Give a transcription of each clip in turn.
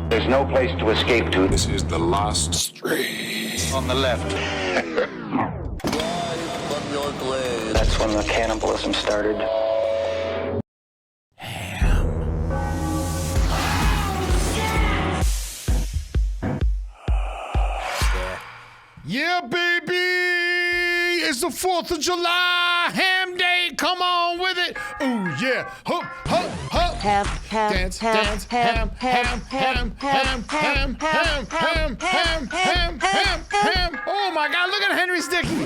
There's no place to escape to. This is the last street. On the left. That's when the cannibalism started. Yeah, baby! It's the 4th of July, ham day, come on with it! Ooh, yeah, hup, hup, hup! Dance, dance, ham, ham, ham, ham, ham, ham, ham, ham, ham, ham, ham! Oh my God, look at Henry Sticky!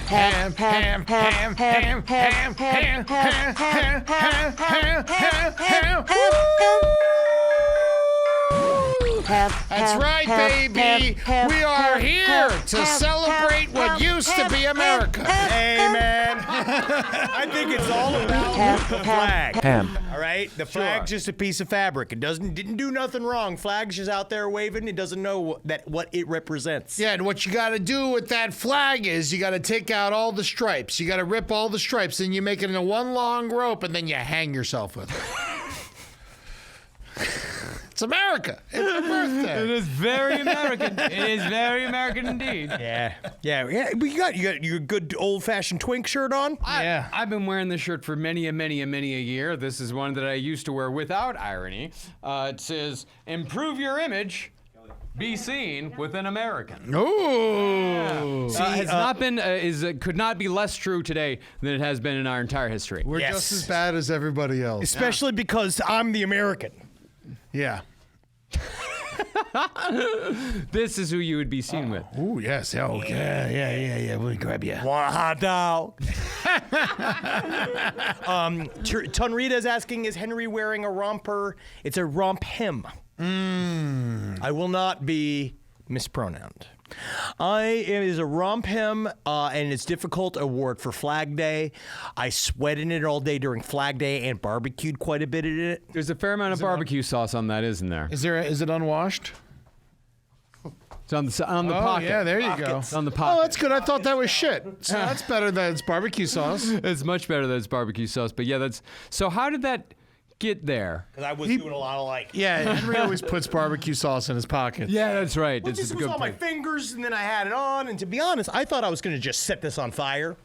Ham, ham, ham, ham, ham, ham, ham, ham, ham, ham, ham, ham, ham! That's right, baby. We are here to celebrate what used to be America. Hey, man. I think it's all about the flag. Ham. All right? The flag's just a piece of fabric. It didn't do nothing wrong. Flag's just out there waving. It doesn't know what it represents. Yeah, and what you got to do with that flag is you got to take out all the stripes. You got to rip all the stripes, and you make it into one long rope, and then you hang yourself with it. It's America. It's a birthday. It is very American. It is very American indeed. Yeah. But you got your good old-fashioned twink shirt on? Yeah. I've been wearing this shirt for many a year. This is one that I used to wear without irony. It says, "Improve your image. Be seen with an American." Ooh. Has not been could not be less true today than it has been in our entire history. We're Yes. just as bad as everybody else. Especially because I'm the American. Yeah. This is who you would be seen with. Ooh, yes. Oh, yeah. We'll grab you. Want a hot dog? Tunrita is asking, is Henry wearing a romper? It's a romp him. I will not be mispronounced. It is a romp him, and it's difficult. Award for Flag Day. I sweat in it all day during Flag Day and barbecued quite a bit in it. There's a fair amount of barbecue sauce on that, isn't there? Is it unwashed? It's on the pocket. Yeah, there you go. It's on the pocket. Oh, that's good. I thought that was shit. So that's better than it's barbecue sauce. It's much better than it's barbecue sauce. But yeah, that's. So how did that get there? Because I was doing a lot of like. Yeah, Henry always puts barbecue sauce in his pocket. Yeah, that's right. Well, It's just a was good on my point. fingers, and then I had it on. And to be honest, I thought I was going to just set this on fire.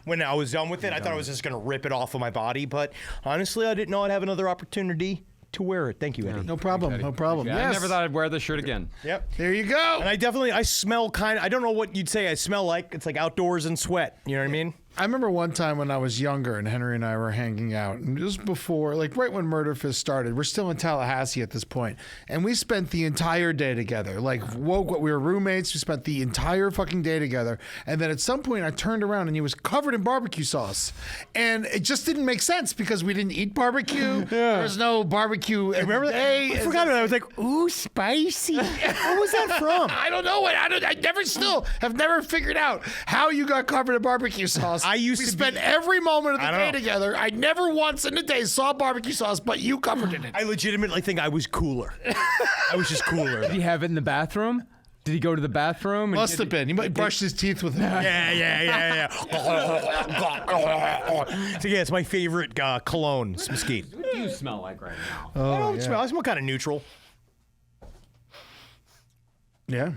When I was done with it, I thought I was just going to rip it off of my body. But honestly, I didn't know I'd have another opportunity to wear it. Thank you, Eddie. No problem. No problem. Yeah, Yes. I never thought I'd wear this shirt again. Yep. There you go. And I smell kind of, I don't know what you'd say I smell like. It's like outdoors and sweat. You know what I mean? I remember one time when I was younger and Henry and I were hanging out, and just before, like right when Murder Fist started, we're still in Tallahassee at this point, and we spent the entire day together. Like, we were roommates, we spent the entire fucking day together, and then at some point I turned around and he was covered in barbecue sauce, and it just didn't make sense because we didn't eat barbecue. There was no barbecue. Remember that? I forgot about it. I was like, ooh, spicy. Where was that from? I don't know. I have never figured out how you got covered in barbecue sauce. We spent every moment of the day together. I never once in a day saw barbecue sauce, but you covered in it. I legitimately think I was cooler. I was just cooler. Did he have it in the bathroom? Did he go to the bathroom? Must have been. He might brush his teeth with it. Yeah. So yeah, it's my favorite cologne, Mesquite. What do you smell like right now? I don't smell. I smell kind of neutral. Yeah.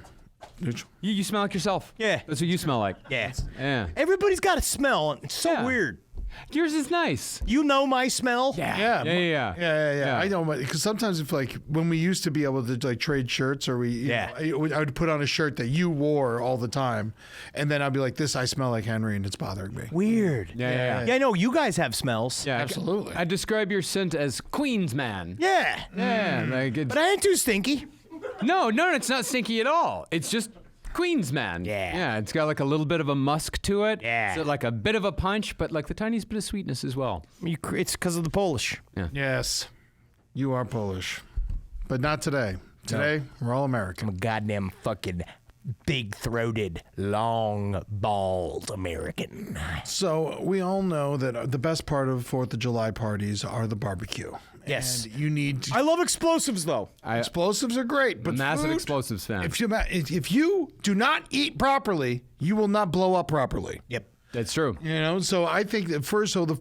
Neutral. You smell like yourself. Yeah. That's what you smell like. Yeah. Yeah. Everybody's got a smell. It's so Yeah. weird. Yours is nice. You know my smell? Yeah. Yeah. I know, because sometimes if like when we used to be able to like trade shirts, or I would put on a shirt that you wore all the time, and then I'd be like, "This I smell like Henry, and it's bothering me." Weird. Yeah. Yeah, I know you guys have smells. Yeah, Absolutely. I describe your scent as Queen's Man. Yeah. Yeah. Like it's, But I ain't too stinky. no, it's not stinky at all. It's just Queen's Man. Yeah, it's got like a little bit of a musk to it. Yeah. So like a bit of a punch, but like the tiniest bit of sweetness as well. It's because of the Polish. Yes, you are Polish, but not today. Today we're all American. I'm a goddamn fucking big-throated, long-balled American. So we all know that the best part of 4th of July parties are the barbecue. Yes. And you need to, I love explosives, though. explosives are great, but Massive food, explosives fan. If you do not eat properly, you will not blow up properly. Yep. That's true. You know, so I think that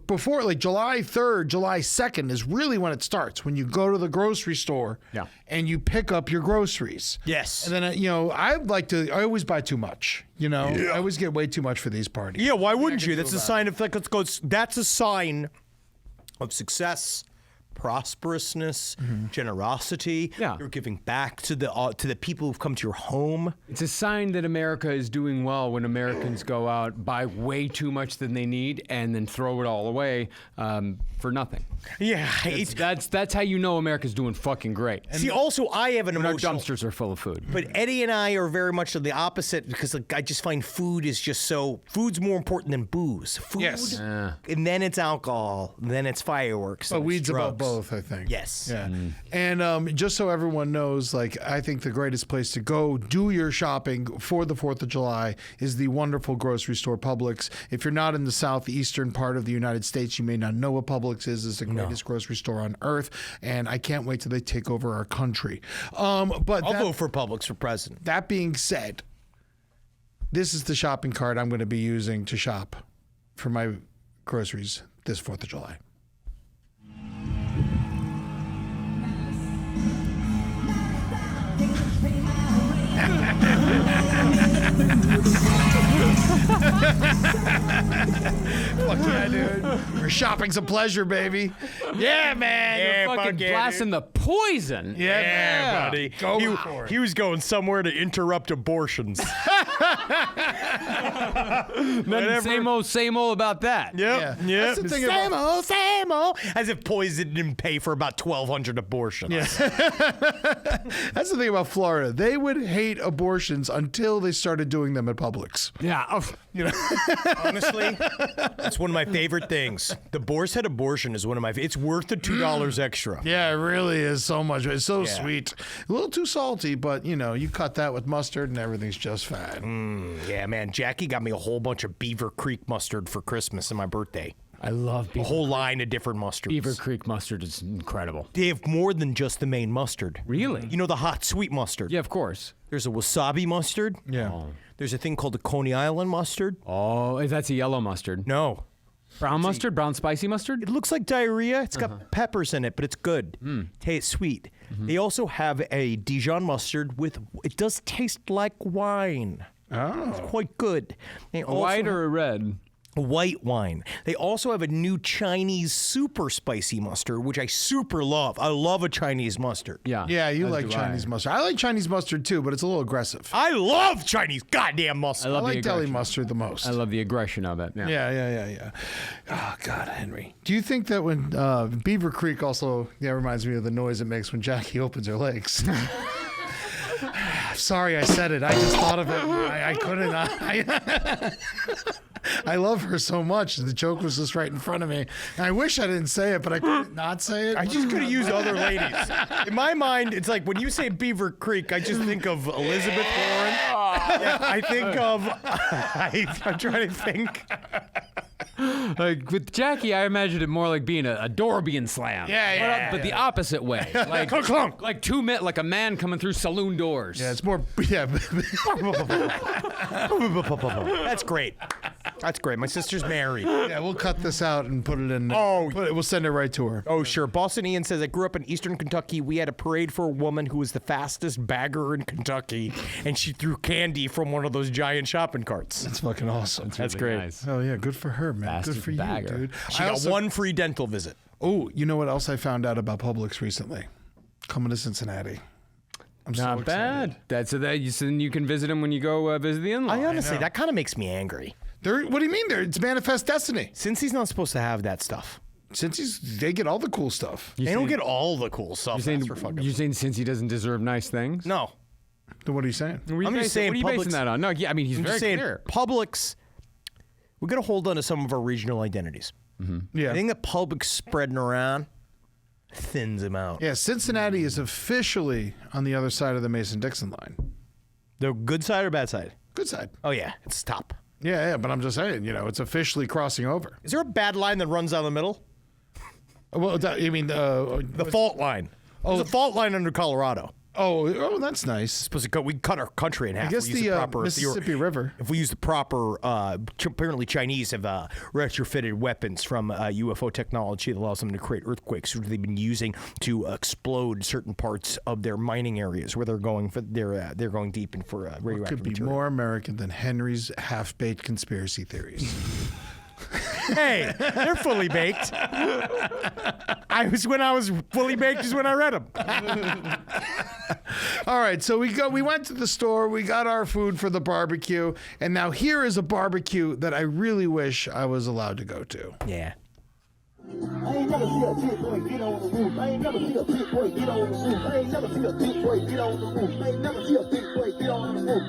before like July 3rd, July 2nd is really when it starts. When you go to the grocery store and you pick up your groceries. Yes. And then, I always buy too much. I always get way too much for these parties. Yeah, why wouldn't you? That's a sign of that's a sign of success, prosperousness, generosity. Yeah. You're giving back to the people who've come to your home. It's a sign that America is doing well when Americans go out, buy way too much than they need, and then throw it all away for nothing. Yeah, That's how you know America's doing fucking great. See, also, I have an When our emotional... dumpsters are full of food. But Eddie and I are very much the opposite because I just find food's more important than booze. Food, Yes. and then it's alcohol, and then it's fireworks. But and it's weeds about drugs. both, I think. Yes. Yeah. And just so everyone knows, like, I think the greatest place to go do your shopping for the 4th of July is the wonderful grocery store Publix. If you're not in the southeastern part of the United States, you may not know what Publix is. It's the greatest grocery store on earth, and I can't wait till they take over our country. But I'll vote for Publix for president. that being said, this is the shopping cart I'm going to be using to shop for my groceries this 4th of July. Fuck yeah, dude. We're shopping's a pleasure, baby. Yeah, man. Yeah, Fucking fuck yeah, blasting the poison. Yeah, buddy. Go for it. He was going somewhere to interrupt abortions. Same old about that. Yeah. That's the thing about- Same old. As if poison didn't pay for about 1,200 abortions. That's the thing about Florida. They would hate abortions until they started doing them at Publix. Yeah. Oh, Honestly, it's one of my favorite things. The Boar's Head abortion is one of my. It's worth the $2 extra. Yeah, it really is so much. It's so Yeah. sweet. A little too salty, but you cut that with mustard and everything's just fine. Yeah, man. Jackie got me a whole bunch of Beaver Creek mustard for Christmas and my birthday. I love A Beaver. whole line of different mustards. Beaver Creek mustard is incredible. They have more than just the main mustard. Really? You know the hot sweet mustard? Yeah, of course. There's a wasabi mustard. Yeah. There's a thing called the Coney Island mustard. Oh, that's a yellow mustard. No. Brown mustard? Brown spicy mustard? It looks like diarrhea. It's got peppers in it, but it's good. Tastes sweet. They also have a Dijon mustard with, it does taste like wine. Oh. It's quite good. They A white or a red? white wine. They also have a new Chinese super spicy mustard, which I super love. I love a Chinese mustard. Yeah. Yeah, you as like do Chinese mustard. I like Chinese mustard too, but it's a little aggressive. I love Chinese goddamn mustard. I love like the deli aggression. mustard the most. I love the aggression of it. Yeah. Yeah. Oh, God, Henry. Do you think that when Beaver Creek also reminds me of the noise it makes when Jackie opens her legs? Sorry I said it. I just thought of it. I couldn't. I love her so much. The joke was just right in front of me. And I wish I didn't say it, but I couldn't not say it. I just could have used other ladies. In my mind, it's like when you say Beaver Creek, I just think of Elizabeth Warren. Yeah, I think of. I'm trying to think. Like with Jackie, I imagined it more like being a door being slammed. But the opposite way. Like Clunk. like like a man coming through saloon doors. Yeah, it's more. Yeah. That's great. That's great. My sister's married. Yeah, we'll cut this out and put it in. We'll send it right to her. Oh, sure. Boston Ian says, I grew up in eastern Kentucky. We had a parade for a woman who was the fastest bagger in Kentucky, and she threw candy from one of those giant shopping carts. That's fucking awesome. That's great. Nice. Oh yeah, good for her, man. Fastest Good for bagger. you, dude. She got one free dental visit. Oh, you know what else I found out about Publix recently? Coming to Cincinnati. I'm so Not excited. bad. That's so that you can visit him when you go visit the in-law. I honestly, that kind of makes me angry. What do you mean? It's manifest destiny. Since he's not supposed to have that stuff. Since they get all the cool stuff. They don't get all the cool stuff. You're saying, that's for fucking you're saying since he doesn't deserve nice things? No. Then what are you saying? I'm just saying What are you basing Publix- that on? No, yeah, I mean, he's I'm very just saying, clear. Publix, we're going to hold on to some of our regional identities. Yeah. I think that Publix spreading around thins him out. Yeah, Cincinnati is officially on the other side of the Mason-Dixon line. The good side or bad side? Good side. Oh, yeah. It's top. Yeah, but I'm just saying, it's officially crossing over. Is there a bad line that runs down the middle? Well, you mean The fault line. There's a fault line under Colorado. Oh, that's nice. Supposed to cut. We cut our country in half. I guess We use the proper, Mississippi River. If we use the proper, apparently Chinese have retrofitted weapons from UFO technology that allows them to create earthquakes, which they've been using to explode certain parts of their mining areas where they're going for they're going deep in for radioactive Could be material. more American than Henry's half-baked conspiracy theories. Hey, they're fully baked. When I was fully baked is when I read them. All right, so we went to the store, we got our food for the barbecue, and now here is a barbecue that I really wish I was allowed to go to. Yeah. I ain't never see a big boy get on the roof. I ain't never see a big boy get on the roof. I ain't never see a big boy get on the roof. I ain't never see a big boy get on the roof.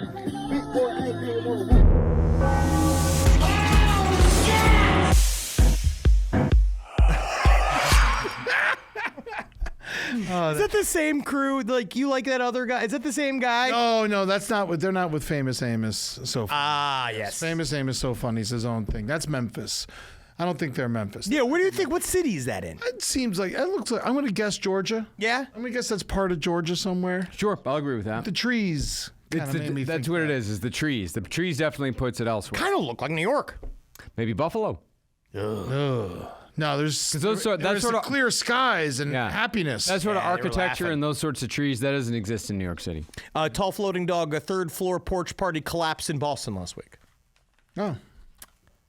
Big boy ain't getting on the roof. Is that the same crew? Like you like that other guy? Is that the same guy? Oh no, that's not what they're not with Famous Amos. So Ah, yes. Famous Amos so funny. He's his own thing. That's Memphis. I don't think they're Memphis. Yeah, where do you think? What city is that in? It seems like it looks like I'm going to guess Georgia. Yeah. I'm going to guess that's part of Georgia somewhere. Sure, I'll agree with that. The trees. It's that's what it is the trees. The trees definitely puts it elsewhere. Kind of look like New York. Maybe Buffalo. No, there's those sort- that's there's sort the of- clear skies and Yeah. happiness. That sort of Yeah, they were architecture laughing. and those sorts of trees, that doesn't exist in New York City. Tall floating dog, a third floor porch party collapsed in Boston last week. Oh,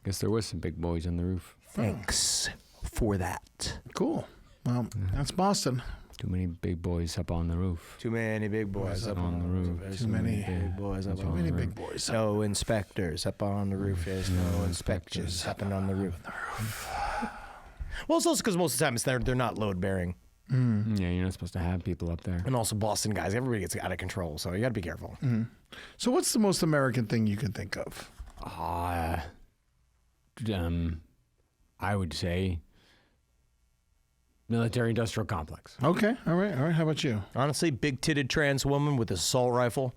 Guess there was some big boys on the roof. Thanks for that. cool. Well, that's Boston. Too many big boys up on the roof. Too many big boys up on the roof. Too many big boys up Too on many the big roof. boys. No inspectors up on the roof. There's no inspectors up and on the roof. Well, it's also because most of the time they're not load bearing, Yeah, you're not supposed to have people up there. and also Boston guys, everybody gets out of control, so you got to be careful. So, what's the most American thing you can think of? I would say military-industrial complex. Okay, all right. How about you? Honestly, big-titted trans woman with an assault rifle,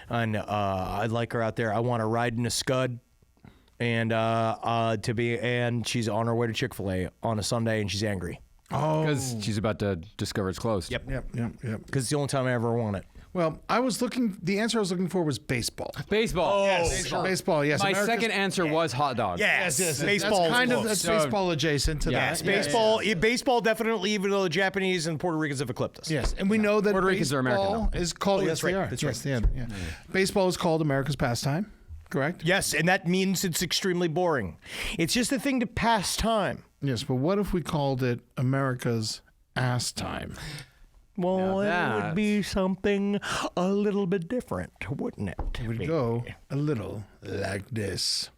and I'd like her out there. I want to ride in a Scud, and she's on her way to Chick-fil-A on a Sunday, and she's angry Oh, Because she's about to discover it's closed. Yep. yep. because it's the only time I ever want it. Well, the answer I was looking for was baseball. Baseball. Baseball, yes. My America's- second answer was hot dog. Yes, That's baseball. kind of that's So- baseball adjacent to Yes, that. baseball. Baseball definitely, even though the Japanese and Puerto Ricans have eclipsed us. Yes, and we know that Puerto Ricans are American, baseball though. is called. Oh, yes, that's right. they are. That's yes, right. Yeah. Baseball is called America's pastime. Correct. Yes, and that means it's extremely boring. It's just a thing to pass time. Yes, but what if we called it America's ass time? Well, it that- would be something a little bit different, wouldn't it? It would go a little like this.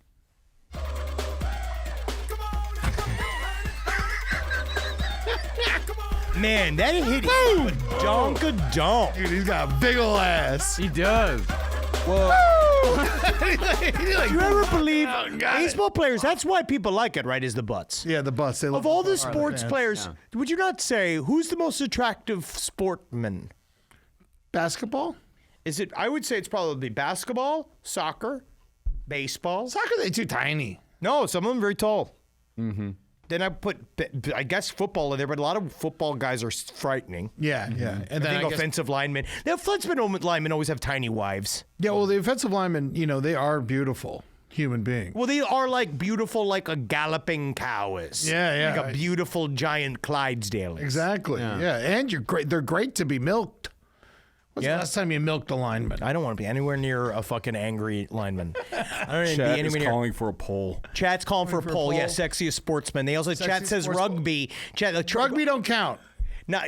Man, that hit donk-a-donk. Dude, he's got a big ol' ass. He does. Do you ever believe baseball players? That's why people like it, right? Is the butts. Yeah, the butts. They Of all the sports players, would you not say who's the most attractive sportman? basketball, Is it? I would say it's probably basketball, soccer, baseball. soccer, they too tiny. No, some of them very tall. Mm-hmm. Then I put, I guess, football in there, but a lot of football guys are frightening. Yeah, yeah. And I then think I guess, offensive linemen. The offensive linemen always have tiny wives. yeah, well, the offensive linemen, they are beautiful human beings. Well, they are like beautiful, like a galloping cow is. Yeah, yeah. Like a beautiful giant Clydesdale is. Exactly. Yeah, and you're great. They're great to be milked. When's the last time you milked a lineman? I don't want to be anywhere near a fucking angry lineman. I don't want to be Chat anywhere is near. calling for a poll. Chat's calling for a poll. Yeah, sexiest sportsman. They also chat says sports- rugby. Chat Rugby don't count. No,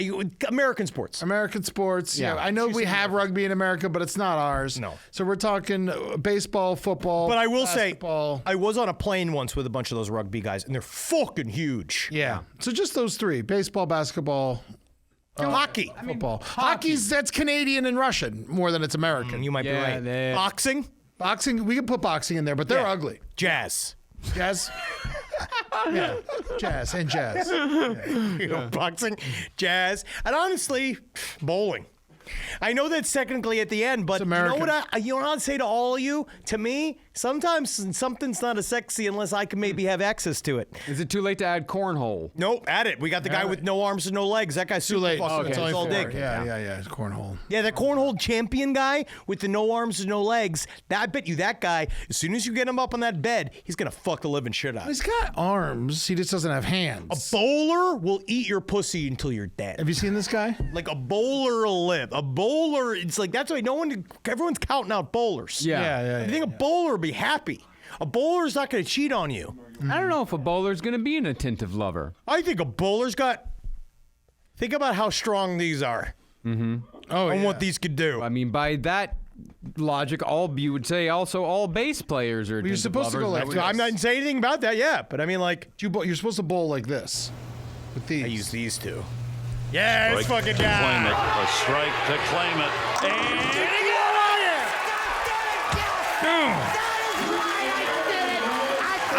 American sports. American sports. Yeah, I know we have rugby in America, but it's not ours. No. So we're talking baseball, football. But I will basketball. say, I was on a plane once with a bunch of those rugby guys, and they're fucking huge. Yeah. So just those three: baseball, basketball, Hockey. football. Hockey's that's Canadian and Russian more than it's American. You might be Yeah, right. they- Boxing, Boxing, we can put boxing in there, but they're Yeah. ugly. jazz. Jazz. Yeah, jazz and jazz. Boxing, jazz, and honestly, bowling. I know that's technically at the end, but you know American. what? You know what I'd say to all of you? To me, Sometimes something's not as sexy unless I can maybe have access to it. Is it too late to add cornhole? Nope, add it. We got the guy with no arms and no legs. That guy's Too late. It's It's all only dig. four. Yeah. It's cornhole. Yeah, that cornhole champion guy with the no arms and no legs, I bet you that guy, as soon as you get him up on that bed, he's going to fuck the living shit out of He's you. got arms. He just doesn't have hands. A bowler will eat your pussy until you're dead. Have you seen this guy? Like a bowler will live. A bowler, it's like, that's why everyone's counting out bowlers. Yeah. I think a bowler would be happy. A bowler's not going to cheat on you. I don't know if a bowler's going to be an attentive lover. I think a bowler's got, think about how strong these are. Oh, And what these could do. I mean, by that logic, you would say also all bass players are. You're attentive supposed to go lovers. like That this. would- I'm not saying anything about that yet, but I mean, like, You're supposed to bowl like this. With these. I use these two. Yeah, it's fucking Claim guy. it. A strike to claim it. And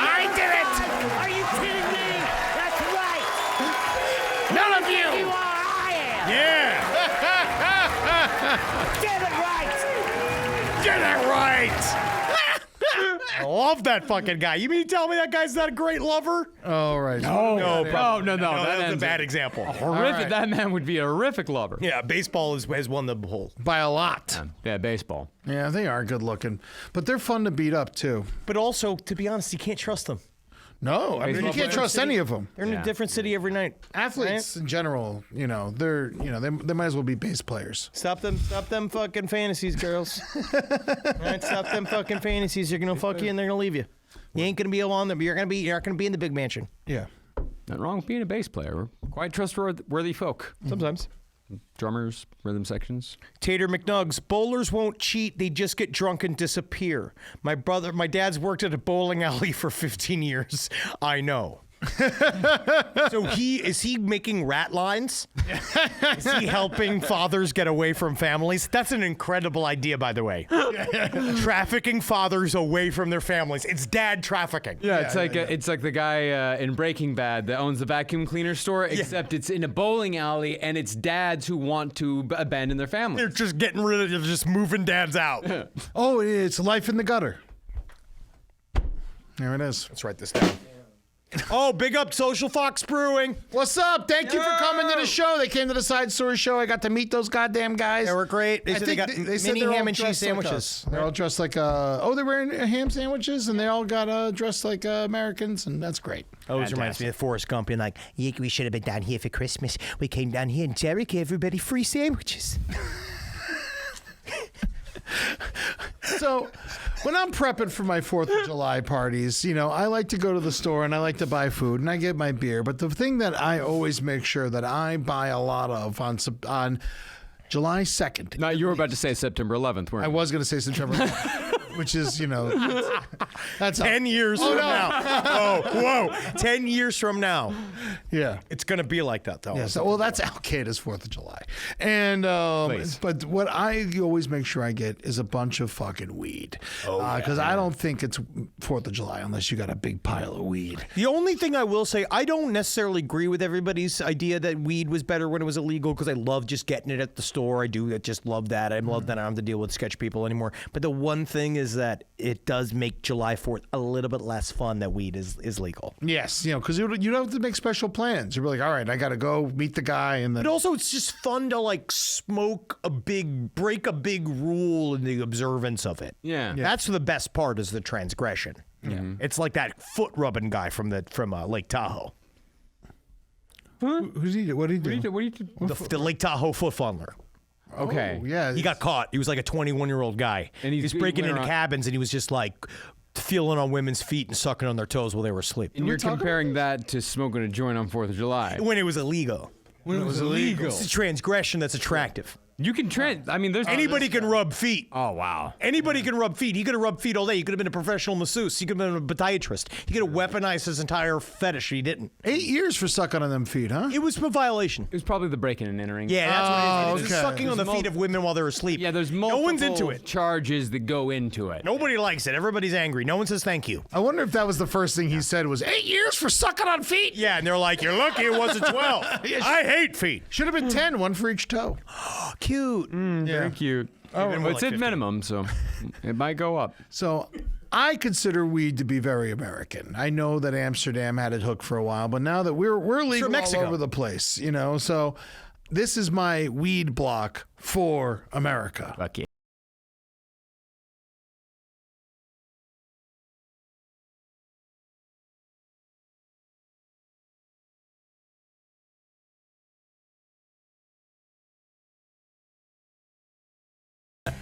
I did it! Are you kidding me? That's right! None of you! You are, I am! Yeah. Get it right! Get it right. I love that fucking guy. You mean to tell me that guy's not a great lover? All right. No, No. that That was a ends bad it. example. Horrific. right. That man would be a horrific lover. Yeah, baseball has won the whole. By a lot. Yeah, baseball. Yeah, they are good looking, but they're fun to beat up too. But also, to be honest, you can't trust them. No, I mean you Baseball can't trust any of them. They're in a different city every night. Athletes in general, they might as well be base players. Stop them fucking fantasies, girls. All right, stop them fucking fantasies. They're gonna fuck you and they're gonna leave you. You ain't gonna be alone them. You're not gonna be in the big mansion. Yeah. Nothing wrong with being a bass player. We're quite trustworthy folk. Sometimes. Drummers, rhythm sections. Tater McNugs, bowlers won't cheat, they just get drunk and disappear. My dad's worked at a bowling alley for 15 years. I know. So is he making rat lines? Is he helping fathers get away from families? That's an incredible idea, by the way. Trafficking fathers away from their families. It's dad trafficking. Yeah, it's like the guy in Breaking Bad that owns the vacuum cleaner store, except it's in a bowling alley and it's dads who want to abandon their They're families. just getting rid of, just moving dads out. Oh, it's life in the gutter. There it is. Let's write this down. Oh, big up Social Fox Brewing. What's up? Thank you for coming to the show. They came to the side story show. I got to meet those goddamn guys. They were great. They I said think they got said mini they're all ham and cheese dressed like sandwiches. us. They're all dressed like they're wearing ham sandwiches and they all got dressed like Americans, and that's great. Always reminds me of Forrest Gump being like, yeah, we should have been down here for Christmas. We came down here and Jerry gave everybody free sandwiches. So when I'm prepping for my 4th of July parties, I like to go to the store and I like to buy food and I get my beer. But the thing that I always make sure that I buy a lot of on July 2nd. No, you were about to say September 11th, weren't I you? was going to say September, which is, that's 10 years from now. Oh, whoa. 10 years from now. Yeah. It's going to be like that, though. Yeah, so, that's Al Qaeda's 4th of July. And, but what I always make sure I get is a bunch of fucking weed. Because I don't think it's 4th of July unless you got a big pile of weed. The only thing I will say, I don't necessarily agree with everybody's idea that weed was better when it was illegal because I love just getting it at the store. I do just love that. I love that I don't have to deal with sketch people anymore. But the one thing is that it does make July 4th a little bit less fun that weed is legal. Yes, because you don't have to make special plans. You're like, all right, I got to go meet the guy. And then But also, it's just fun to like break a big rule in the observance of it. Yeah. That's the best part is the transgression. Yeah. It's like that foot rubbing guy from Lake Tahoe. who's he? What did he do? What do you The Lake Tahoe foot funneler. Okay. Oh, yeah. He got caught. He was like a 21-year-old guy. And he he's was breaking went into around- cabins and he was just like feeling on women's feet and sucking on their toes while they were asleep. And you're comparing that to smoking a joint on 4th of July. When it was illegal. When it was illegal. It's a transgression that's attractive. You can there's Anybody can rub feet. Oh, wow. Anybody can rub feet. He could have rubbed feet all day. He could have been a professional masseuse. He could have been a podiatrist. He could have weaponized his entire fetish. He didn't. 8 years for sucking on them feet, huh? It was a violation. It was probably the breaking and entering. Yeah, that's what it is. It's okay. sucking on the feet of women while they're asleep. Yeah, there's no multiple one's into it. charges that go into it. Nobody likes it. Everybody's angry. No one says thank you. I wonder if that was the first thing he said was 8 years for sucking on feet. Yeah, and they're like, you're lucky it wasn't 12. I hate feet. Should have been 10, one for each toe. Cute. Very cute. It's at minimum, so it might go up. So I consider weed to be very American. I know that Amsterdam had it hooked for a while, but now that we're legal all over the place, you know. So this is my weed block for America. Fuck yeah.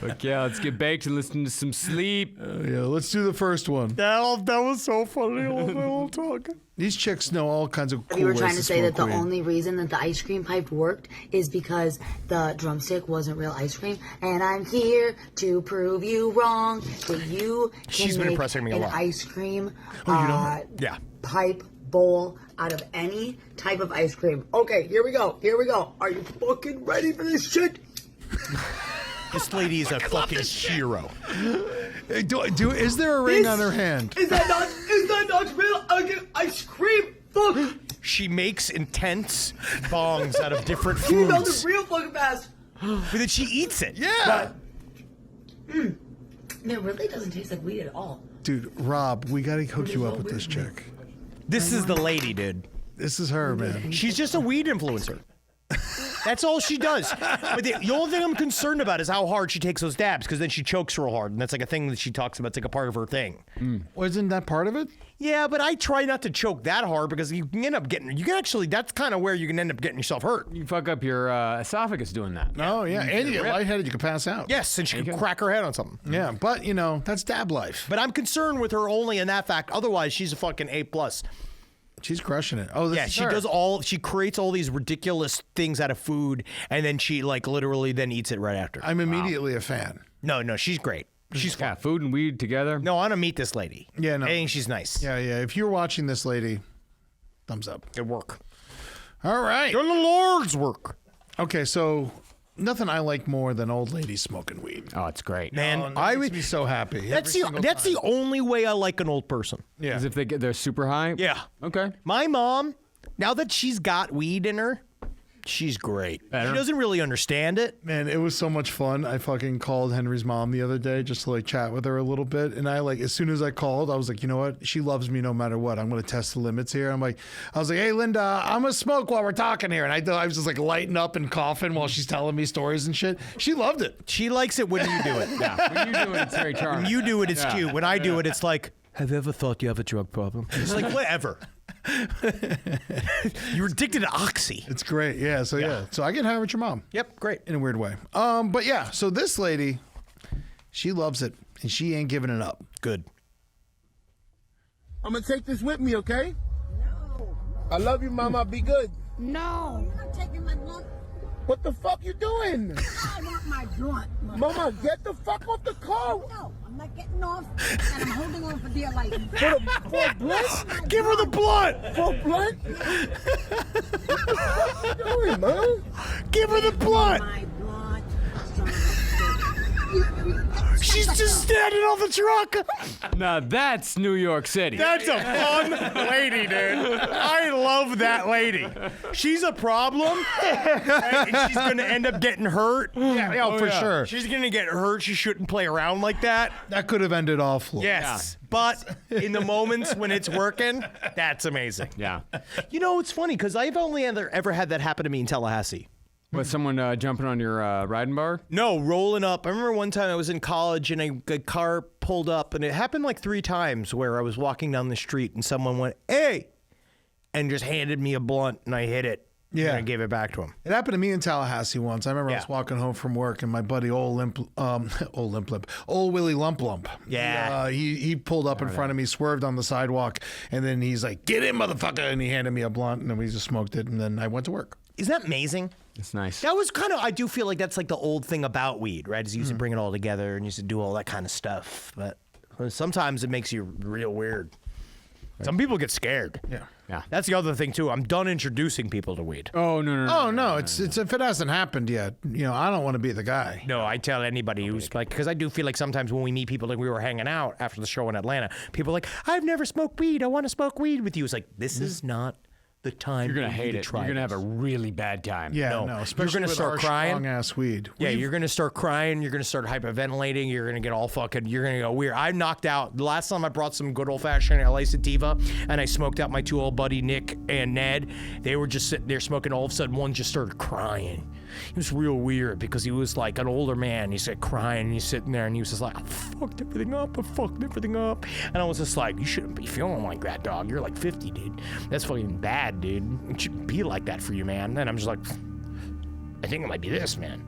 Fuck yeah, let's get baked and listen to some sleep. Yeah, let's do the first one. That was so funny. All talking. These chicks know all kinds of cool You were ways trying to say that the smoke weed. only reason that the ice cream pipe worked is because the drumstick wasn't real ice cream, and I'm here to prove you wrong that you can She's been make impressing me a an lot. ice cream Yeah. pipe bowl out of any type of ice cream. Okay, here we go. Here we go. Are you fucking ready for this shit? This lady is a fucking hero. Hey, is there a ring on her hand? Is that not real ice cream? Fuck! She makes intense bongs out of different You know the foods. real fucking fast. But then she eats it. Yeah. Man, it really doesn't taste like weed at all. Dude, Rob, we got to hook you up with this chick. This is the lady, dude. This is her, man. She's just a weed influencer. That's all she does. But the only thing I'm concerned about is how hard she takes those dabs, because then she chokes real hard, and that's like a thing that she talks about. It's like a part of her thing. Wasn't that part of it? Yeah, but I try not to choke that hard because you can end up getting. You can actually. That's kind of where you can end up getting yourself hurt. You fuck up your esophagus doing that. Oh, yeah. And you get lightheaded, you can pass out. Yes, and she can crack her head on something. Yeah, but, you know, that's dab life. But I'm concerned with her only in that fact. Otherwise, she's a fucking A+. She's crushing it. Oh, this Yeah, is she her. does all. She creates all these ridiculous things out of food, and then she like literally then eats it right after. I'm immediately a fan. No, she's great. She's Yeah, fun. food and weed together. No, I want to meet this lady. Yeah, no. I think she's nice. Yeah. If you're watching this lady, thumbs up. Good work. All right. Good Lord's work. Okay, so nothing I like more than old ladies smoking weed. Oh, it's great. Man, I would be so happy. That's the only way I like an old person. Yeah. As if they're super high? Yeah. Okay. My mom, now that she's got weed in her, she's great. Better. She doesn't really understand it. Man, it was so much fun. I fucking called Henry's mom the other day just to like chat with her a little bit. And I like, as soon as I called, I was like, you know what? She loves me no matter what. I'm going to test the limits here. I was like, hey, Linda, I'm going to smoke while we're talking here. And I was just like lighting up and coughing while she's telling me stories and shit. She loved it. She likes it when you do it. Yeah. When you do it, it's very When charming. you do it, it's cute. When I do it, it's like, have you ever thought you have a drug problem? It's like, whatever. You're addicted to Oxy. It's great. Yeah. So I get high with your mom. Yep, great. In a weird way. But yeah, so this lady, she loves it and she ain't giving it up. Good. I'm gonna take this with me, okay? No. I love you, Mama. Be good. No. You're not taking my blunt. What the fuck you doing? I want my blunt. Mama, get the fuck off the car. No, I'm not getting off, and I'm holding on for dear life. For a blunt? Give her the blunt. For a blunt? What the fuck you doing, man? Give her the blunt. My blunt. She's just standing on the truck. Now that's New York City. That's a fun lady, dude. I love that lady. She's a problem, and she's going to end up getting hurt. Yeah, for sure. She's going to get hurt. She shouldn't play around like that. That could have ended awful. Yes, but in the moments when it's working, that's amazing. Yeah. You know, it's funny because I've only ever had that happen to me in Tallahassee. Was someone jumping on your riding bar? No, rolling up. I remember one time I was in college and a car pulled up, and it happened like 3 times where I was walking down the street and someone went, "Hey," and just handed me a blunt, and I hit it. Yeah. And I gave it back to him. It happened to me in Tallahassee once. I remember I was Yeah. walking home from work and my buddy old Willie Lump Lump. Yeah. He pulled up in front of me, swerved on the sidewalk, and then he's like, "Get in, motherfucker!" And he handed me a blunt, and then we just smoked it, and then I went to work. Isn't that amazing? It's nice. That was kind of, I do feel like that's like the old thing about weed, right? Is you used to bring it all together and used to do all that kind of stuff. But sometimes it makes you real weird. Some people get scared. Yeah. That's the other thing, too. I'm done introducing people to weed. Oh, no. Oh no, it's if it hasn't happened yet, you know, I don't want to be the guy. No, I tell anybody who's like, because I do feel like sometimes when we meet people, like we were hanging out after the show in Atlanta, people are like, I've never smoked weed. I want to smoke weed with you. It's like, this is not the time. You're gonna for you hate to it. try You're gonna have this. a really bad time. Yeah, No. no, You're especially gonna with start our crying. strong-ass weed. Yeah, you're gonna start crying. You're gonna start hyperventilating. You're gonna get all fucking. You're gonna go weird. I knocked out the last time I brought some good old fashioned LA sativa, and I smoked out my two old buddy Nick and Ned. They were just sitting there smoking. All of a sudden, one just started crying. It was real weird because he was like an older man. He said crying, and he's sitting there, and he was just like, I fucked everything up. And I was just like, you shouldn't be feeling like that, dog. You're like 50, dude. That's fucking bad, dude. It shouldn't be like that for you, man. And I'm just like, I think it might be this, man.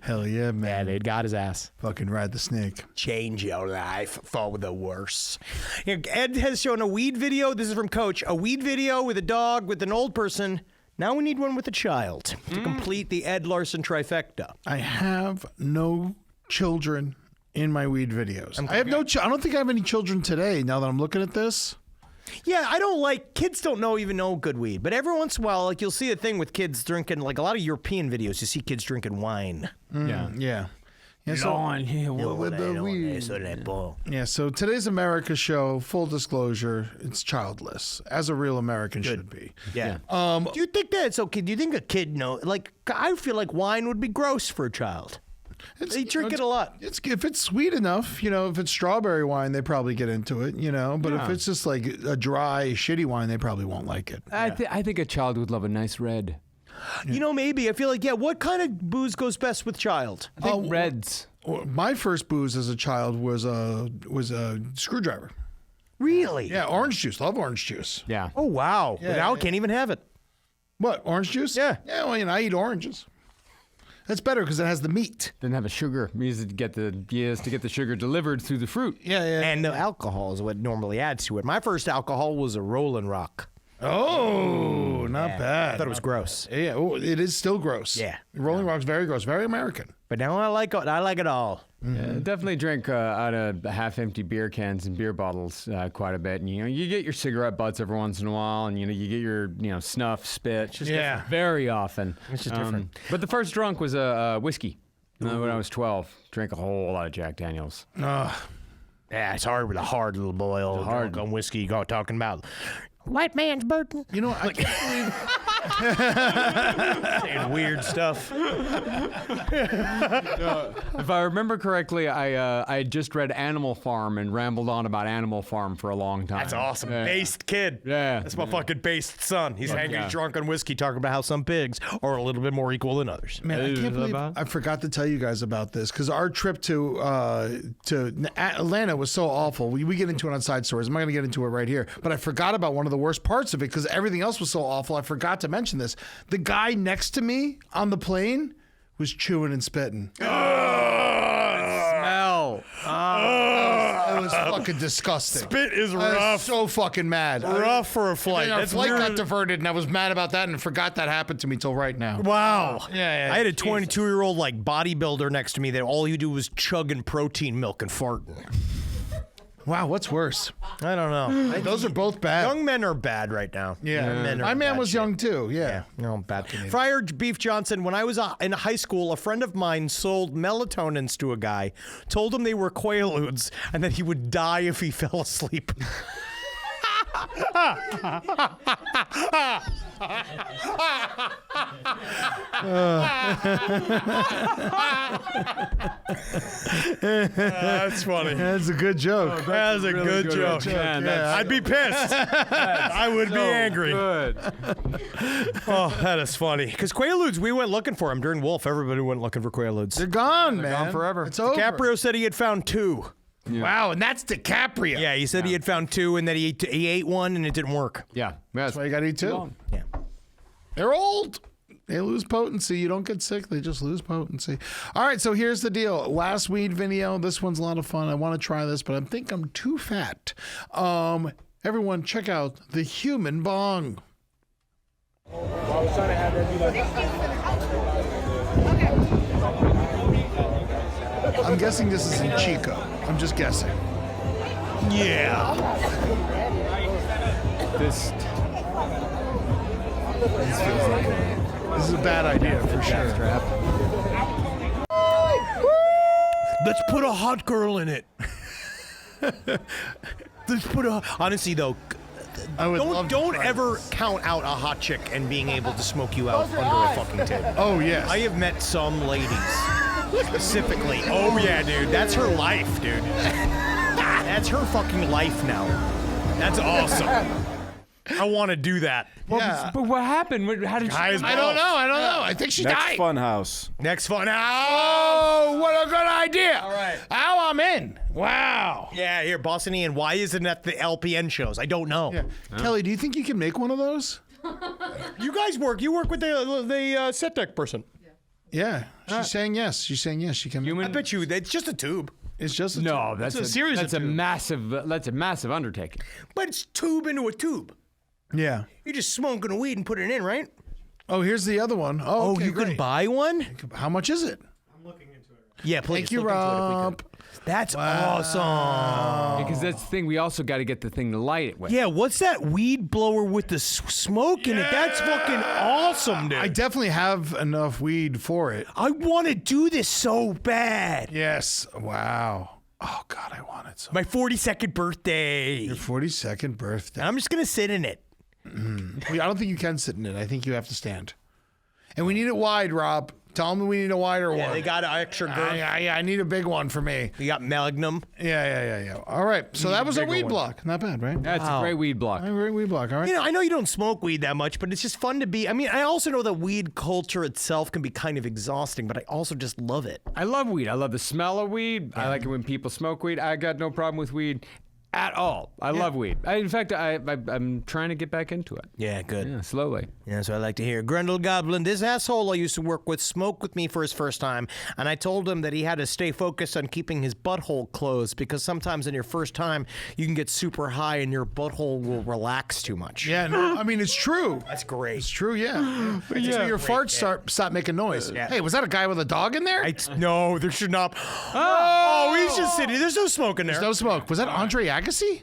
Hell yeah, Yeah, man. dude, got his ass. Fucking ride the snake. Change your life for the worse. Ed has shown a weed video. This is from Coach. A weed video with a dog, with an old person. Now we need one with a child to complete the Ed Larson trifecta. I have no children in my weed videos. I have no. I don't think I have any children today. Now that I'm looking at this. Yeah, I don't like, kids don't even know good weed, but every once in a while, like you'll see a thing with kids drinking, like a lot of European videos, you see kids drinking wine. Yeah. Yeah. So, with the weed. Yeah, so today's America show, full disclosure, it's childless, as a real American should be. Yeah. Do you think that it's okay? Do you think a kid like, I feel like wine would be gross for a child. They drink it a lot. If it's sweet enough, if it's strawberry wine, they probably get into it, But if it's just like a dry, shitty wine, they probably won't like it. I think a child would love a nice red. Maybe. I feel like, what kind of booze goes best with child? I think reds. My first booze as a child was a screwdriver. Really? Yeah, orange juice. Love orange juice. Yeah. Oh, wow. Yeah, Now I yeah. can't even have it. What, orange juice? Yeah. Yeah, well, I eat oranges. That's better because it has the meat. Didn't have a sugar. He used to get the sugar delivered through the fruit. Yeah, yeah. And the alcohol is what normally adds to it. My first alcohol was a Rollin' Rock. Oh, not bad. I thought it was gross. Yeah, it is still gross. Yeah. Rolling Rock's very gross, very American. But now I like it all. Yeah, definitely drink out of half-empty beer cans and beer bottles quite a bit. And you get your cigarette butts every once in a while, and you get your snuff, spit. It's just different. Very often. It's just different. But the first drunk was a whiskey. When I was 12, drank a whole lot of Jack Daniels. Yeah, it's hard with a hard little boy, old hard drunk on whiskey. You go talking about white man's burden. I can't Saying weird stuff. If I remember correctly, I had just read Animal Farm and rambled on about Animal Farm for a long time. That's awesome. Yeah. Based kid. Yeah. That's my fucking based son. He's hanging drunk on whiskey talking about how some pigs are a little bit more equal than others. Man, I can't believe I forgot to tell you guys about this because our trip to Atlanta was so awful. We get into it on side stories. I'm not going to get into it right here, but I forgot about one of the worst parts of it because everything else was so awful. I forgot to mention this. The guy next to me on the plane was chewing and spitting. Smell. It was fucking disgusting. Spit is I was rough. so fucking mad. Rough for a flight. Our That's flight got weird. diverted, and I was mad about that and forgot that happened to me till right now. Wow. Yeah, I had a 22-year-old like bodybuilder next to me that all you do was chugging protein milk and farting. Wow, what's worse? I don't know. Those are both bad. Young men are bad right now. Yeah. Young men are My man bad was shit. young too. Yeah. No, bad. Friar Beef Johnson, when I was in high school, a friend of mine sold melatonins to a guy, told him they were Quaaludes, and that he would die if he fell asleep. That's funny. That's a good joke. That's a good joke. Man, Yeah. I'd be pissed. I would be angry. Good. Oh, that is funny. Because Quaaludes, we went looking for them during Wolf. Everybody went looking for Quaaludes. They're gone, man. gone forever. It's over. DiCaprio said he had found 2. Wow, and that's DiCaprio. Yeah, he said he had found 2 and that he ate one and it didn't work. Yeah. That's why you got to eat too. Yeah. They're old. They lose potency. You don't get sick. They just lose potency. All right, so here's the deal. Last weed video. This one's a lot of fun. I want to try this, but I think I'm too fat. Everyone, check out the human bong. I'm guessing this is in Chico. I'm just guessing. Yeah. This This is a bad idea for sure. Let's put a hot girl in it. Just put honestly though, don't ever count out a hot chick and being able to smoke you out under a fucking tent. Oh yes. I have met some ladies specifically. Oh yeah, dude, that's her life, dude. That's her fucking life now. That's awesome. I want to do that. Yeah. But what happened? How did she? I don't know. I think she died. Next fun. Oh, what a good idea. All right. Now I'm in. Wow. Yeah, here, Boston Ian. Why isn't it at the LPN shows? I don't know. Yeah. Kelly, do you think you can make one of those? You guys work. You work with the set deck person. Yeah. She's saying yes. She's saying yes. She can. I bet you it's just a tube. It's just a No, tube. that's It's a series That's of a tubes. massive undertaking. But it's tube into a tube. Yeah. You're just smoking a weed and putting it in, right? Oh, here's the other one. Oh, okay, you can great. buy one? How much is it? Yeah, please. Thank you, look into it if we Rob. could. That's awesome. Because that's the thing. We also got to get the thing to light it with. Yeah, what's that weed blower with the smoke in it? That's fucking awesome, dude. I definitely have enough weed for it. I want to do this so bad. Yes. Wow. Oh, God, I want it so. My 42nd birthday. Your 42nd birthday. I'm just going to sit in it. I don't think you can sit in it. I think you have to stand. And we need it wide, Rob. Tell them we need a wider one. Yeah, they got an extra girth. I need a big one for me. We got Magnum. Yeah. All right. So that was a weed block. Not bad, right? That's a great weed block. A great weed block. All right. You know, I know you don't smoke weed that much, but it's just fun to be. I mean, I also know that weed culture itself can be kind of exhausting, but I also just love it. I love weed. I love the smell of weed. I like it when people smoke weed. I got no problem with weed at all. I love weed. In fact, I'm trying to get back into it. Yeah, good. Yeah, slowly. Yeah, that's what I like to hear. Grendel Goblin, this asshole I used to work with smoked with me for his first time, and I told him that he had to stay focused on keeping his butthole closed because sometimes in your first time you can get super high and your butthole will relax too much. Yeah, no, I mean, it's true. That's great. It's true, yeah. So your farts stop making noise. Yeah. Hey, was that a guy with a dog in there? No, there should not. Oh, he's just sitting. There's no smoke in there. There's no smoke. Was that Andre Agassi?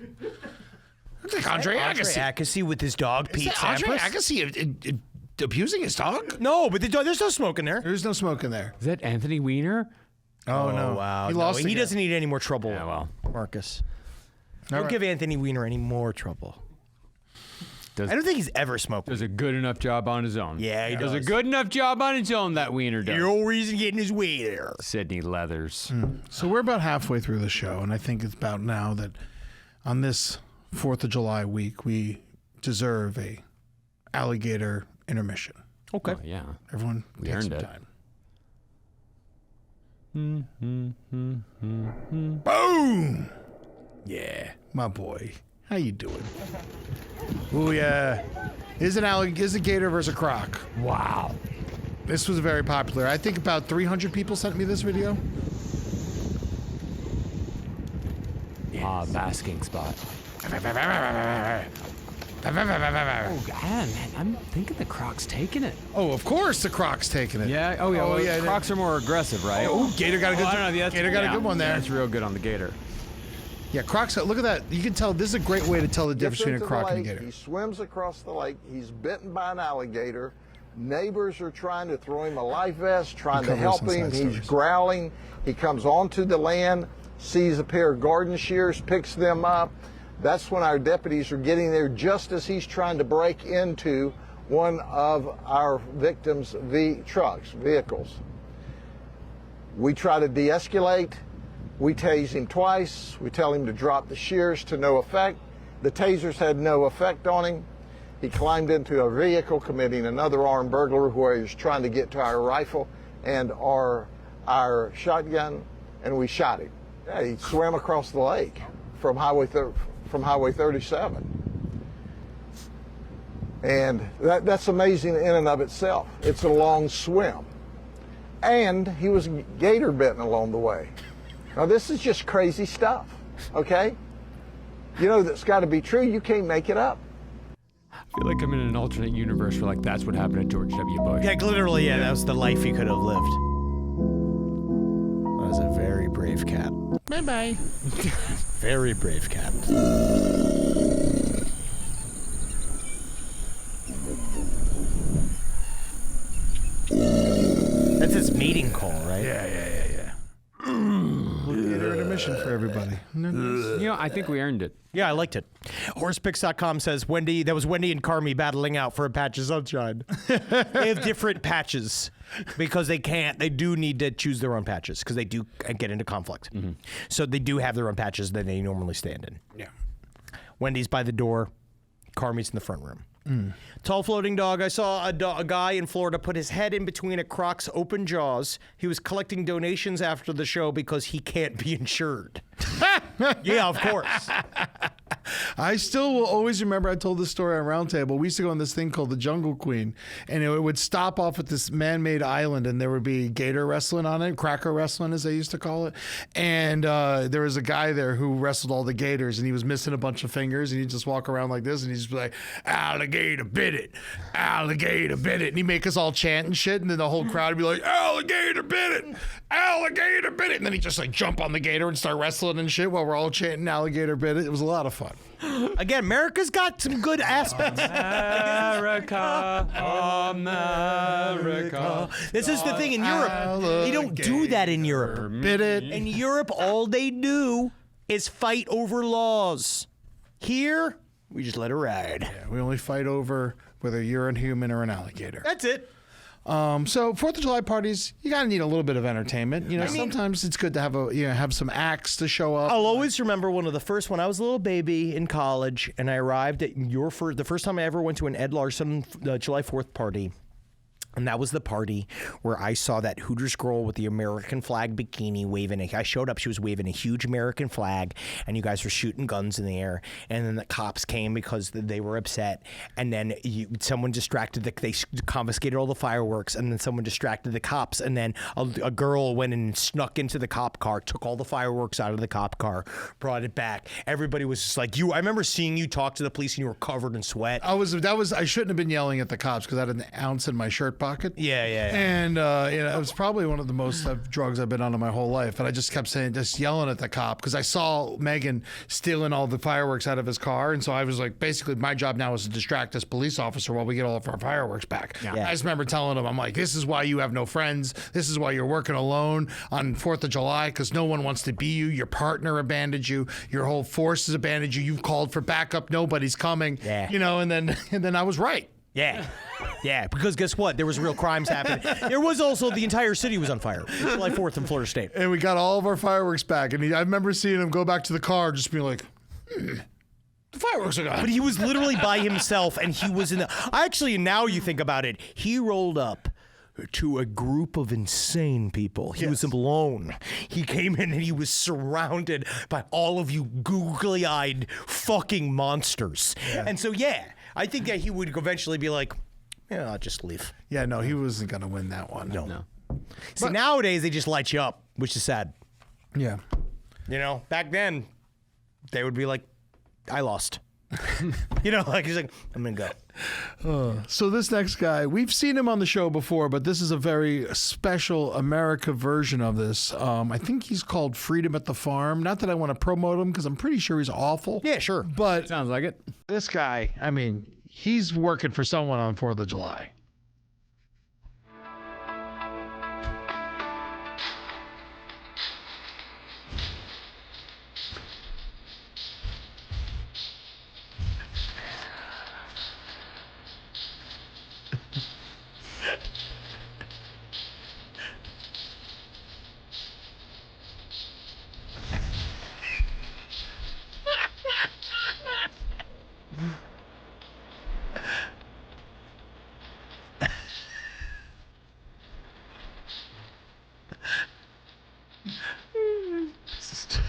Looks like Andre Agassi. Agassi with his dog, Pete Is that Andre Sampras? Agassi abusing his dog? No, but there's no smoke in there. There's no smoke in there. Is that Anthony Weiner? Oh, no. Wow. He lost He again. doesn't need any more trouble, Yeah, well. Marcus. Don't right. give Anthony Weiner any more trouble. Does- I don't think he's ever smoked. Does a good enough job on his own. Yeah, he does a does. good enough job on his own, that Wiener does. No reason getting his way there. Sydney Leathers. So we're about halfway through the show, and I think it's about now that on this 4th of July week, we deserve a alligator intermission. Okay. Oh, yeah. Everyone We take earned some it. time. Boom! Yeah, my boy. How you doing? Ooh, yeah. Is a gator versus a croc. Wow. This was very popular. I think about 300 people sent me this video. Basking spot. Oh, Man, I'm thinking the Croc's taking it. Oh, of course the croc's taking it. Yeah. Oh, yeah. Oh, well, yeah, Crocs are more aggressive, right? Oh, gator got a good. I don't know, Gator got a good one there. That's real good on the gator. Yeah, crocs. Look at that. You can tell. This is a great way to tell the difference between a Gets croc into and the a lake, gator. He swims across the lake. He's bitten by an alligator. Neighbors are trying to throw him a life vest, trying to covers help some him. side He's stories. growling. He comes onto the land, sees a pair of garden shears, picks them up. That's when our deputies are getting there just as he's trying to break into one of our victims' vehicles. We try to de-escalate. We tase him twice. We tell him to drop the shears to no effect. The tasers had no effect on him. He climbed into a vehicle committing another armed burglary where he was trying to get to our rifle and our shotgun, and we shot him. Yeah, he swam across the lake from Highway 37. And that's amazing in and of itself. It's a long swim. And he was gator bitten along the way. Now this is just crazy stuff, okay? You know that's got to be true. You can't make it up. I feel like I'm in an alternate universe where, like, that's what happened to George W. Bush. Yeah, literally, yeah, that was the life he could have lived. That was a very brave cat. Bye-bye. Very brave cat. That's his meeting call, right? Yeah. Gator intermission for everybody. I think we earned it. Yeah, I liked it. Horsepicks.com says that was Wendy and Carmi battling out for a patch of sunshine. They have different patches because they do need to choose their own patches because they do get into conflict. Mm-hmm. So they do have their own patches that they normally stand in. Yeah. Wendy's by the door. Carmi's in the front room. Tall floating dog. I saw a guy in Florida put his head in between a croc's open jaws. He was collecting donations after the show because he can't be insured. Yeah, of course. I still will always remember, I told this story on Roundtable. We used to go on this thing called the Jungle Queen, and it would stop off at this man-made island, and there would be gator wrestling on it, cracker wrestling as they used to call it. And there was a guy there who wrestled all the gators, and he was missing a bunch of fingers, and he'd just walk around like this, and he'd just be like, alligator bit it, alligator bit it. And he'd make us all chant and shit, and then the whole crowd would be like, alligator bit it, alligator bit it. And then he'd just like jump on the gator and start wrestling and shit while we're all chanting alligator bit it. It was a lot of fun. Again, America's got some good aspects. America, America. This is the thing in Europe. They don't do that in Europe. Bit it. In Europe, all they do is fight over laws. Here, we just let it ride. Yeah, we only fight over whether you're a human or an alligator. That's it. So 4th of July parties, you gotta need a little bit of entertainment. Sometimes it's good to have some acts to show up. I'll always remember one of the first when I was a little baby in college, and I arrived at the first time I ever went to an Ed Larson July 4th party. And that was the party where I saw that Hooters girl with the American flag bikini waving. I showed up, she was waving a huge American flag, and you guys were shooting guns in the air. And then the cops came because they were upset. And then someone distracted, they confiscated all the fireworks, and then someone distracted the cops. And then a girl went and snuck into the cop car, took all the fireworks out of the cop car, brought it back. Everybody was just like, I remember seeing you talk to the police and you were covered in sweat. I shouldn't have been yelling at the cops because I had an ounce in my shirt pocket. Yeah. And it was probably one of the most drugs I've been on in my whole life. And I just kept just yelling at the cop because I saw Megan stealing all the fireworks out of his car. And so I was like, basically my job now is to distract this police officer while we get all of our fireworks back. Yeah. I just remember telling him, I'm like, this is why you have no friends. This is why you're working alone on 4th of July because no one wants to be you. Your partner abandoned you. Your whole force has abandoned you. You've called for backup. Nobody's coming. Yeah. And then I was right. Yeah. Yeah, because guess what? There was real crimes happening. There was also the entire city was on fire. July 4th in Florida State. And we got all of our fireworks back. And I remember seeing him go back to the car just being like, the fireworks are gone. But he was literally by himself, and he was in the... Actually, now you think about it, he rolled up to a group of insane people. He was alone. He came in and he was surrounded by all of you googly-eyed fucking monsters. Yeah. And so, I think that he would eventually be like, I'll just leave. Yeah, no, he wasn't going to win that one. No. See, nowadays, they just light you up, which is sad. Yeah. Back then, they would be like, I lost. He's like, I'm going to go. So this next guy, we've seen him on the show before, but this is a very special America version of this. I think he's called Freedom at the Farm. Not that I want to promote him because I'm pretty sure he's awful. Yeah, sure. But sounds like it. This guy, he's working for someone on 4th of July.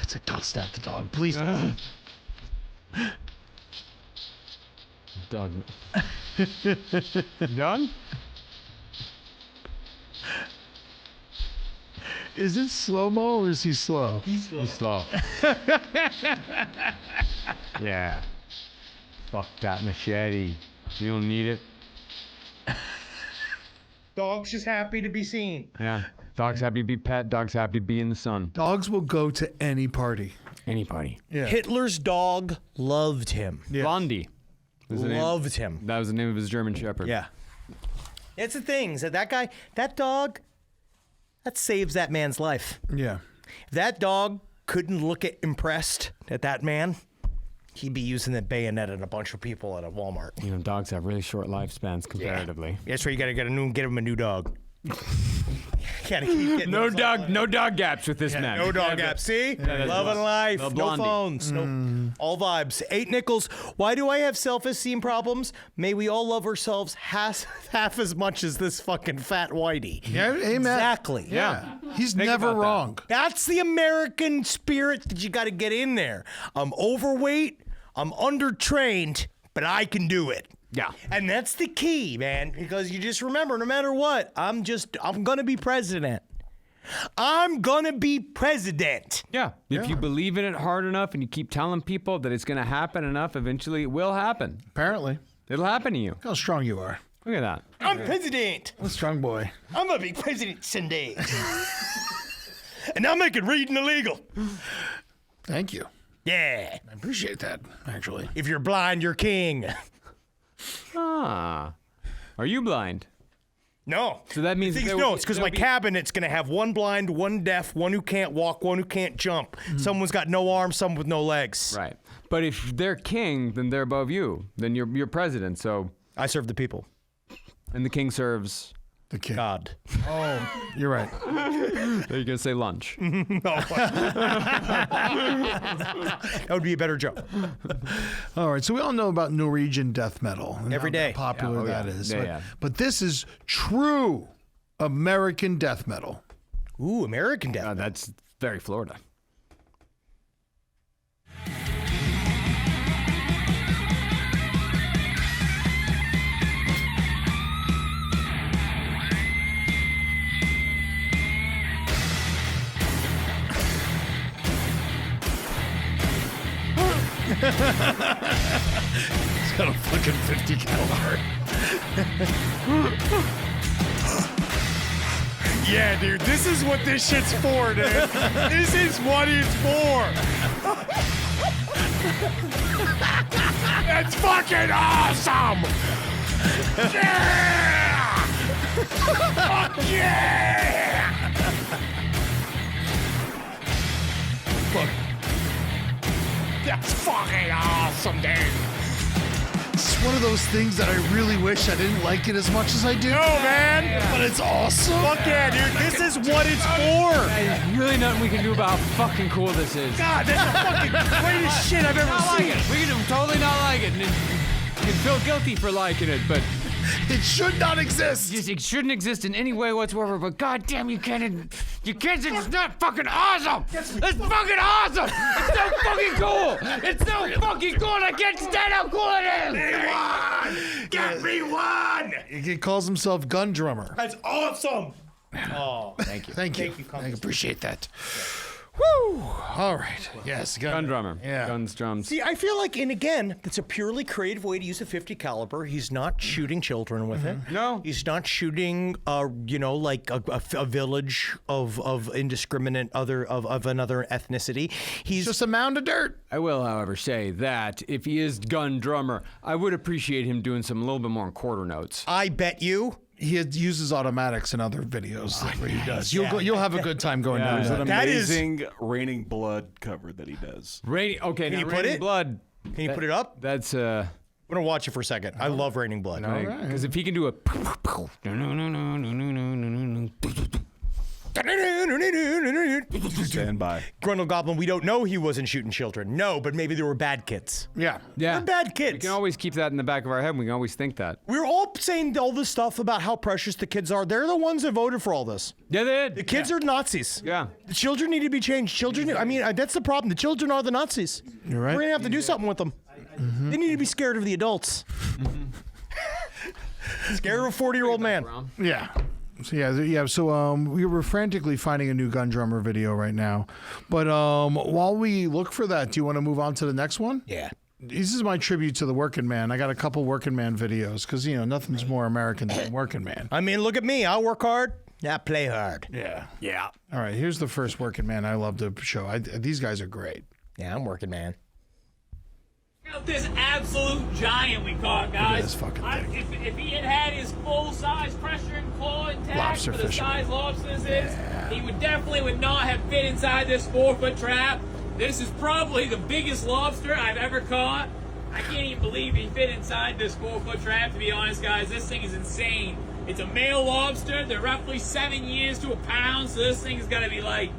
It's like, don't stab the dog, please. Dog. Done? Is it slow-mo or is he slow? He's slow. Yeah. Fuck that machete. You don't need it. Dog's just happy to be seen. Yeah. Dog's happy to be pet. Dog's happy to be in the sun. Dogs will go to any party. Any party. Yeah. Hitler's dog loved him. Yeah. Blondie. Loved him. That was the name of his German Shepherd. Yeah. It's the thing. So that dog, that saves that man's life. Yeah. If that dog couldn't look impressed at that man, he'd be using the bayonet at a bunch of people at a Walmart. You know, dogs have really short lifespans comparatively. Yeah. That's why you gotta get him a new dog. Gotta keep getting No dog gaps with this man. No dog gaps. See? Love and life. No No blondie. phones. No, all vibes. 8 nickels. Why do I have self-esteem problems? May we all love ourselves half as much as this fucking fat whitey. Yeah, amen. Exactly. Yeah. He's never about that. wrong. That's the American spirit that you got to get in there. I'm overweight. I'm undertrained, but I can do it. Yeah. And that's the key, man, because you just remember, no matter what, I'm going to be president. I'm going to be president. Yeah. If you believe in it hard enough and you keep telling people that it's going to happen enough, eventually it will happen. Apparently. It'll happen to you. Look how strong you are. Look at that. I'm president. What a strong boy. I'm going to be president someday. And I'll make it reading illegal. Thank you. Yeah. I appreciate that, actually. If you're blind, you're king. Ah. Are you blind? No. So that means No, it's because my cabinet's going to have one blind, one deaf, one who can't walk, one who can't jump. Someone's got no arms, someone with no legs. Right. But if they're king, then they're above you. Then you're president. So I serve the people. and the king serves The kid. God. Oh, you're right. You're gonna say lunch. That would be a better joke. All right, so we all know about Norwegian death metal. And Every how day. popular that is. Yeah, but, yeah. but this is true American death metal. Ooh, American death. That's very Florida. It's got a fucking 50 caliber. Yeah, dude, this is what this shit's for, dude. This is what it's for. That's fucking awesome. Yeah! Fuck yeah! Look. That's fucking awesome, dude. It's one of those things that I really wish I didn't like it as much as I do. No, man. But it's awesome. Fuck yeah, dude. This is what it's for. There's really nothing we can do about how fucking cool this is. God, that's the fucking greatest shit I've ever I like seen. it. We can totally not like it. And you can feel guilty for liking it, but It should not exist. it shouldn't exist in any way whatsoever. But goddamn, you can't say it's not fucking awesome. It's fucking awesome. It's so fucking cool. It's so fucking cool. And I can't stand how cool it is. Get me one. He calls himself Gun Drummer. That's awesome. Oh, Thank you. Thank you. Thank you, I appreciate that. Woo! All right. Yes, Gun drummer. Yeah. Guns, drums. See, I feel like, and again, that's a purely creative way to use a .50 caliber. He's not shooting children with it. No. He's not shooting, like a village of indiscriminate of another ethnicity. He's Just a mound of dirt. I will, however, say that if he is gun drummer, I would appreciate him doing some a little bit more in quarter notes. I bet you. He uses automatics in other videos where he does. You'll have a good time going down. There's an That is- amazing Raining Blood cover that he does. Okay, Can now you put Raining it? Blood. Can you put it up? That's I'm gonna watch it for a second. I love Raining Blood. because if he can do a Stand by. Grundle Goblin, we don't know he wasn't shooting children. No, but maybe there were bad kids. Yeah. yeah, They're bad we kids. can always keep that in the back of our head. We can always think that. We're all saying all this stuff about how precious the kids are. They're the ones that voted for all this. Yeah, they The did. kids are Nazis. Yeah. The children need to be changed. Children, I mean, that's the problem. The children are the Nazis. You're right. We're going to have to do something with them. They need to be scared of the adults. Scared of a 40-year-old man. Yeah. So we were frantically finding a new Gun Drummer video right now, but while we look for that, do you want to move on to the next one? Yeah. This is my tribute to the working man. I got a couple working man videos because nothing's more American than working man. I mean, look at me. I work hard. I play hard. Yeah. Yeah. All right. Here's the first working man I love to show. These guys are great. Yeah, I'm working, man. This absolute giant we caught, guys. this fucking thing. If he had his full-size pressure and claw intact, lobster for the fisherman. size lobster this is, he would not have fit inside this 4-foot trap. This is probably the biggest lobster I've ever caught. I can't even believe he fit inside this 4-foot trap, to be honest, guys. This thing is insane. It's a male lobster. They're roughly 7 years to a pound, so this thing's got to be like,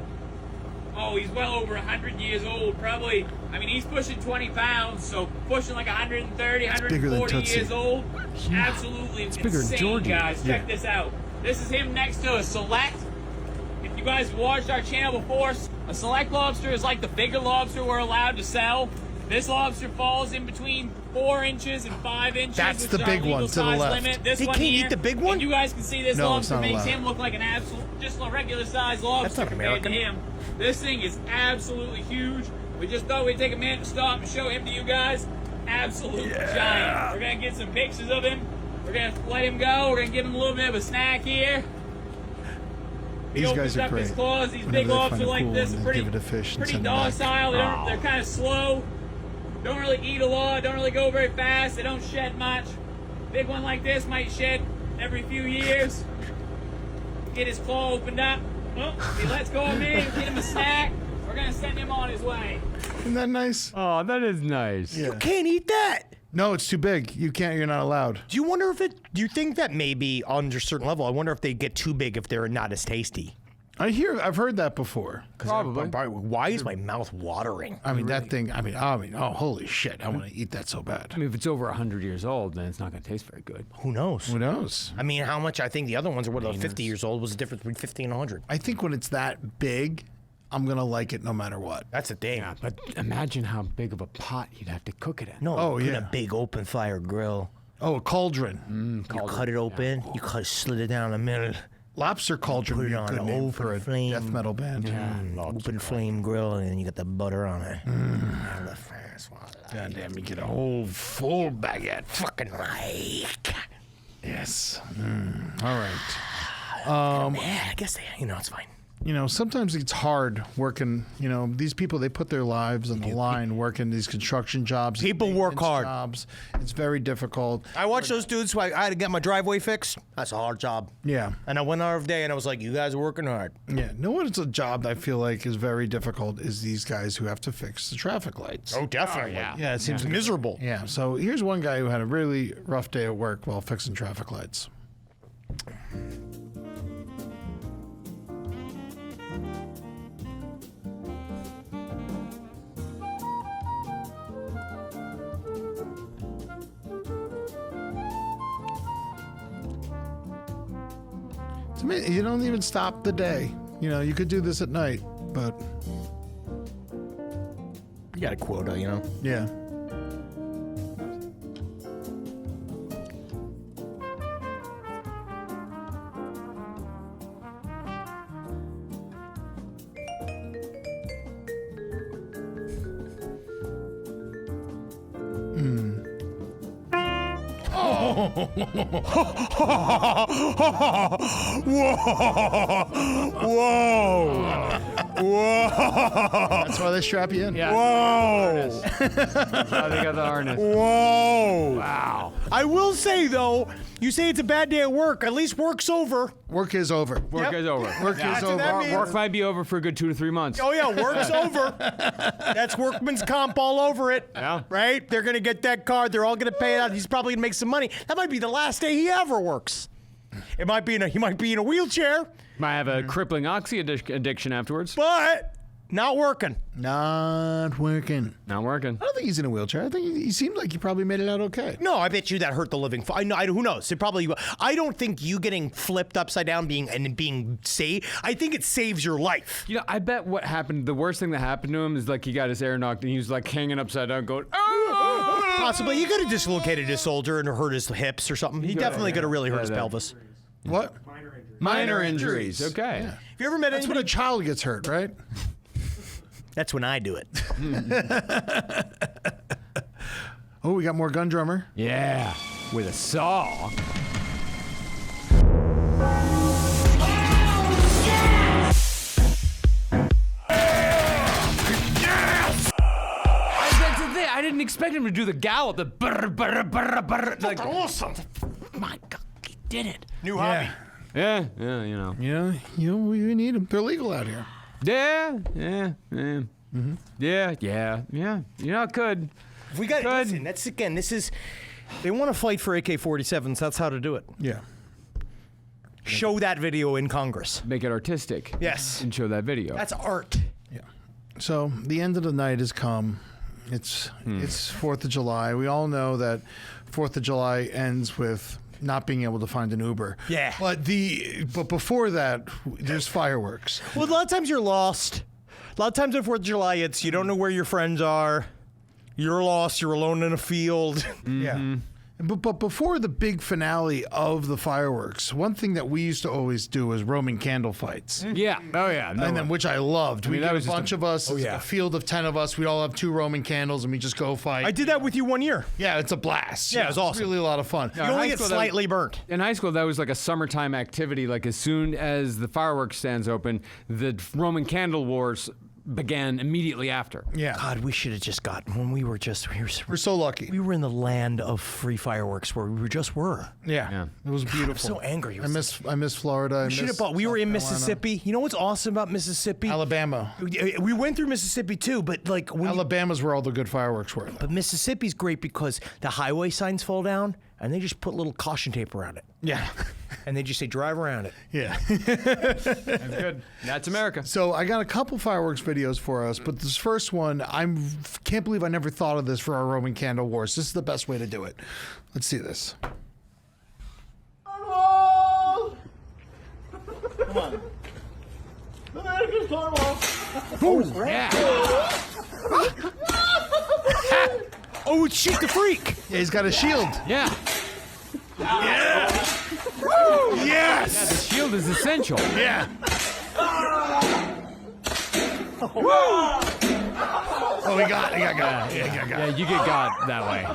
oh, he's well over 100 years old, probably. I mean, he's pushing 20 pounds, so pushing like 130, bigger than 140 Tootsie. years old. Absolutely bigger than insane, Georgie. guys. Check this out. This is him next to a select. If you guys watched our channel before, a select lobster is like the bigger lobster we're allowed to sell. This lobster falls in between 4 inches and 5 inches. That's which the is our big legal one to the size left. Limit. This He one can't here, eat the big one? and you guys can see this No, it's lobster not makes allowed. him look like an absolute, just a regular size lobster not compared to American. him. This thing is absolutely huge. We just thought we'd take a minute to stop and show him to you guys. Absolute giant. We're gonna get some pictures of him. We're gonna let him go. We're gonna give him a little bit of a snack here. He These opens guys are up his great. claws. These Whenever big they find lobsters a like cool this one, are they pretty, give it a fish and pretty send it back. docile. They're kind of slow. Don't really eat a lot. Don't really go very fast. They don't shed much. Big one like this might shed every few years. Get his claw opened up. Oh, he lets go of me. Get him a snack. We're gonna send him on his way. Isn't that nice? Oh, that is nice. Yeah. Can't eat that. No, it's too big. You can't. You're not allowed. Do you wonder if it? Do you think that maybe on a certain level? I wonder if they get too big if they're not as tasty. I've heard that before. Probably. Why is my mouth watering? I mean, that thing. Oh, holy shit! I want to eat that so bad. I mean, if it's over 100 years old, then it's not going to taste very good. Who knows? Who knows? I mean, how much? I think the other ones are what, 50 years old. What's the difference between 50 and 100? I think when it's that big, I'm gonna like it no matter what. That's the thing. Yeah, but imagine how big of a pot you'd have to cook it in. No, Oh, put in yeah. a big open fire grill. Oh, a cauldron. You cut it open. You slit it down the middle. Lobster cauldron. Put would it be a on good an name for a open flame. death metal band. Open flame grill, and then you got the butter on it. The fast one. God damn, you get a whole full baguette. Fucking like. Yes. All right. Yeah, I guess it's fine. You know, sometimes it's hard working. You know, these people, they put their lives on the line working these construction jobs. People work maintenance hard. Jobs. It's very difficult. I watched those dudes who I had to get my driveway fixed. That's a hard job. Yeah. And I went out of day and I was like, you guys are working hard. Yeah. No one, it's a job that I feel like is very difficult is these guys who have to fix the traffic lights. Oh, definitely. Yeah, it seems like miserable. Yeah. So here's one guy who had a really rough day at work while fixing traffic lights. It's amazing. You don't even stop the day. You know, you could do this at night, but You got a quota, yeah. That's why they strap you in. Yeah. Whoa! Oh, they got the harness. Whoa! Wow. I will say, though, you say it's a bad day at work. At least work's over. Work is over. Work is over. Work is That's what over. that means. Work might be over for a good 2 to 3 months. Oh, yeah, work's over. That's workman's comp all over it. Yeah. Right? They're going to get that card. They're all going to pay it out. He's probably going to make some money. That might be the last day he ever works. He might be in a wheelchair, Might have a crippling oxy addiction afterwards. but not working. Not working. Not working. I don't think he's in a wheelchair. I think he seemed like he probably made it out okay. No, I bet you that hurt the living. Who knows? It probably. I don't think you getting flipped upside down being saved. I think it saves your life. You know, I bet what happened, the worst thing that happened to him is like he got his air knocked and he was like hanging upside down going, oh! Possibly, he could have dislocated his shoulder and hurt his hips or something. He definitely could have really hurt his pelvis. What? Minor injuries. Okay. Have you ever met That's when anybody? a child gets hurt, right? That's when I do it. Oh, we got more gun drummer. Yeah. With a saw. That's the thing. I didn't expect him to do the gallop. The brr, brr, brr, brr. Like, awesome. my God, he did it. New hobby. Yeah, you know. Yeah, we need them. They're legal out here. Yeah. Yeah. You know, it could. We got listen, that's again, this is they want to fight for AK-47s. That's how to do it. Yeah. Show that video in Congress. Make it artistic. Yes. And show that video. That's art. Yeah. So the end of the night has come. It's 4th of July. We all know that 4th of July ends with not being able to find an Uber. Yeah. But before that, there's fireworks. Well, a lot of times you're lost. A lot of times on 4th of July, it's you don't know where your friends are. You're lost. You're alone in a field. Yeah. But before the big finale of the fireworks, one thing that we used to always do was Roman candle fights. Yeah. Oh, yeah. No, And then, which I loved. I mean, We that get was a just bunch a- of us, yeah. a field of 10 of us. We'd all have 2 Roman candles and we just go fight. I did that with you one year. Yeah, it's a blast. Yeah, it was awesome. It's really a lot of fun. You only get slightly burnt. In high school, that was like a summertime activity. Like as soon as the fireworks stands open, the Roman candle wars began immediately after. Yeah. God, we should have just gotten when we were We're so lucky. we were in the land of free fireworks where we were. Yeah. It was beautiful. I'm so angry. I miss Florida. We should have bought. We were in Mississippi. You know what's awesome about Mississippi? Alabama. We went through Mississippi too, but like when Alabama's where all the good fireworks were. but Mississippi's great because the highway signs fall down and they just put little caution tape around it. Yeah. And they just say drive around it. Yeah. That's good. That's America. So I got a couple fireworks videos for us, but this first one, can't believe I never thought of this for our Roman candle wars. This is the best way to do it. Let's see this. Come on. America's Cornwall. Yeah. Oh, it's Sheik the Freak. Yeah, he's got a shield. Yeah. Yes. The shield is essential. Yeah. Oh, he got it. Yeah, you get got that way.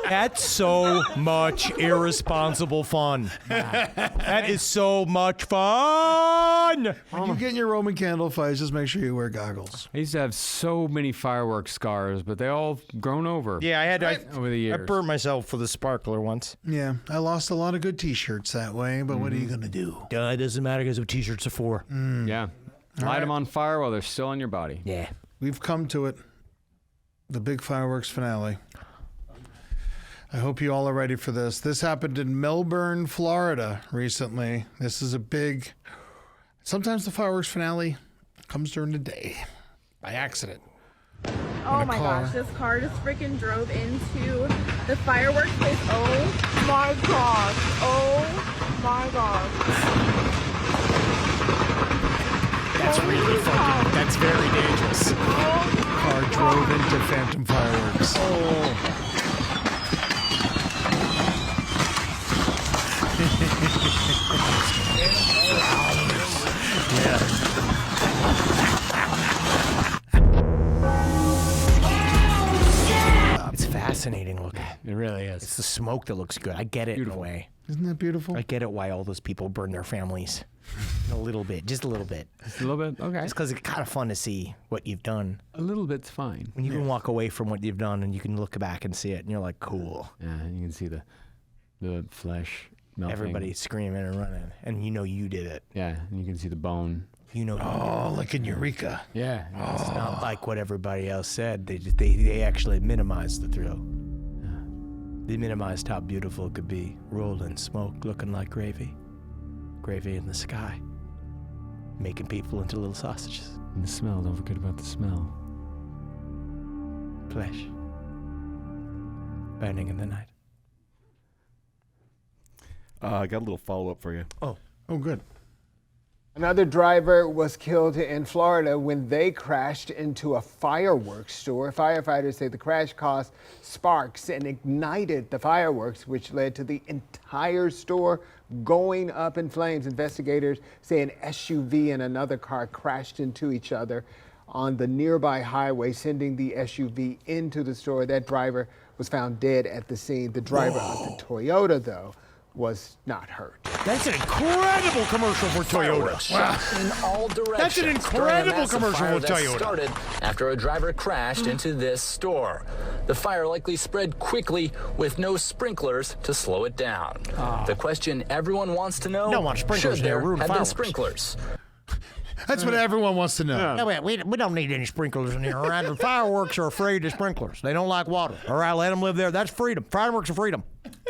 That's so much irresponsible fun. That is so much fun. When you get in your Roman candle fights, just make sure you wear goggles. I used to have so many fireworks scars, but they all grown over. Yeah, I had over the years. I burnt myself with a sparkler once. Yeah, I lost a lot of good T-shirts that way, but what are you going to do? It doesn't matter because what T-shirts are for. Yeah. Light them on fire while they're still on your body. Yeah. We've come to it. The big fireworks finale. I hope you all are ready for this. This happened in Melbourne, Florida recently. This is a big... Sometimes the fireworks finale comes during the day by accident. Oh my gosh, this car just freaking drove into the fireworks place. Oh my gosh. Oh my gosh. That's really fucking. That's very dangerous. Car drove into phantom fireworks. Oh. It's fascinating looking. It really is. It's the smoke that looks good. I get it in a way. Isn't that beautiful? I get it why all those people burn their families. A little bit, just a little bit. Just a little bit? Okay. Just because it's kind of fun to see what you've done. A little bit's fine. When you can walk away from what you've done and you can look back and see it and you're like, cool. Yeah, and you can see the flesh melting. Everybody screaming and running. And you know you did it. Yeah, and you can see the bone. You know. Oh, like in Eureka. Yeah. It's not like what everybody else said. They actually minimized the thrill. They minimized how beautiful it could be. Rolling smoke looking like gravy. Gravy in the sky. Making people into little sausages. And the smell, don't forget about the smell. Flesh. Burning in the night. I got a little follow-up for you. Oh, good. Another driver was killed in Florida when they crashed into a fireworks store. Firefighters say the crash caused sparks and ignited the fireworks, which led to the entire store going up in flames. Investigators say an SUV and another car crashed into each other on the nearby highway, sending the SUV into the store. That driver was found dead at the scene. The driver of the Toyota, though, was not hurt. That's an incredible commercial for Toyota. Wow. In all directions. That's an incredible commercial fire for that Toyota. Started after a driver crashed into this store. The fire likely spread quickly with no sprinklers to slow it down. The question everyone wants to know: Don't want sprinklers should there, there ruin have been fireworks. sprinklers? That's what everyone wants to know. No, we don't need any sprinklers in here, all right? The fireworks are afraid of sprinklers. They don't like water. All right, let them live there. That's freedom. Fireworks are freedom.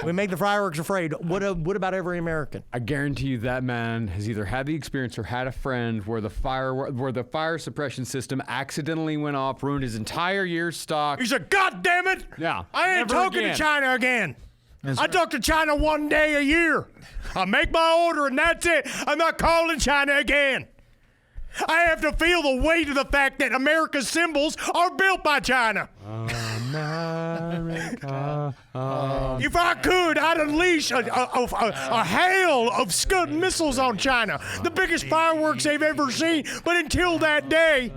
We make the fireworks afraid. What about every American? I guarantee you that man has either had the experience or had a friend where the fire suppression system accidentally went off, ruined his entire year's stock. He said, God damn it! Yeah. I ain't never talking again. to China again. I talk to China one day a year. I make my order and that's it. I'm not calling China again. I have to feel the weight of the fact that America's symbols are built by China. America. If I could, I'd unleash a hail of Scud missiles on China. The biggest fireworks they've ever seen. But until that day,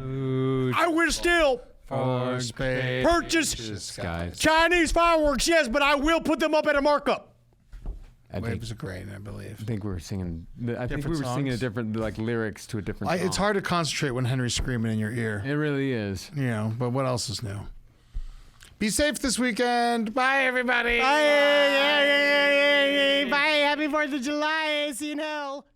I will still purchase Chinese fireworks, yes, but I will put them up at a markup. Waves of Grain, I believe. I think we were singing. I think we were songs? singing a different lyrics to a different song. It's hard to concentrate when Henry's screaming in your ear. It really is. You know, but what else is new? Be safe this weekend. Bye, everybody. Bye. Happy 4th of July. See you in hell.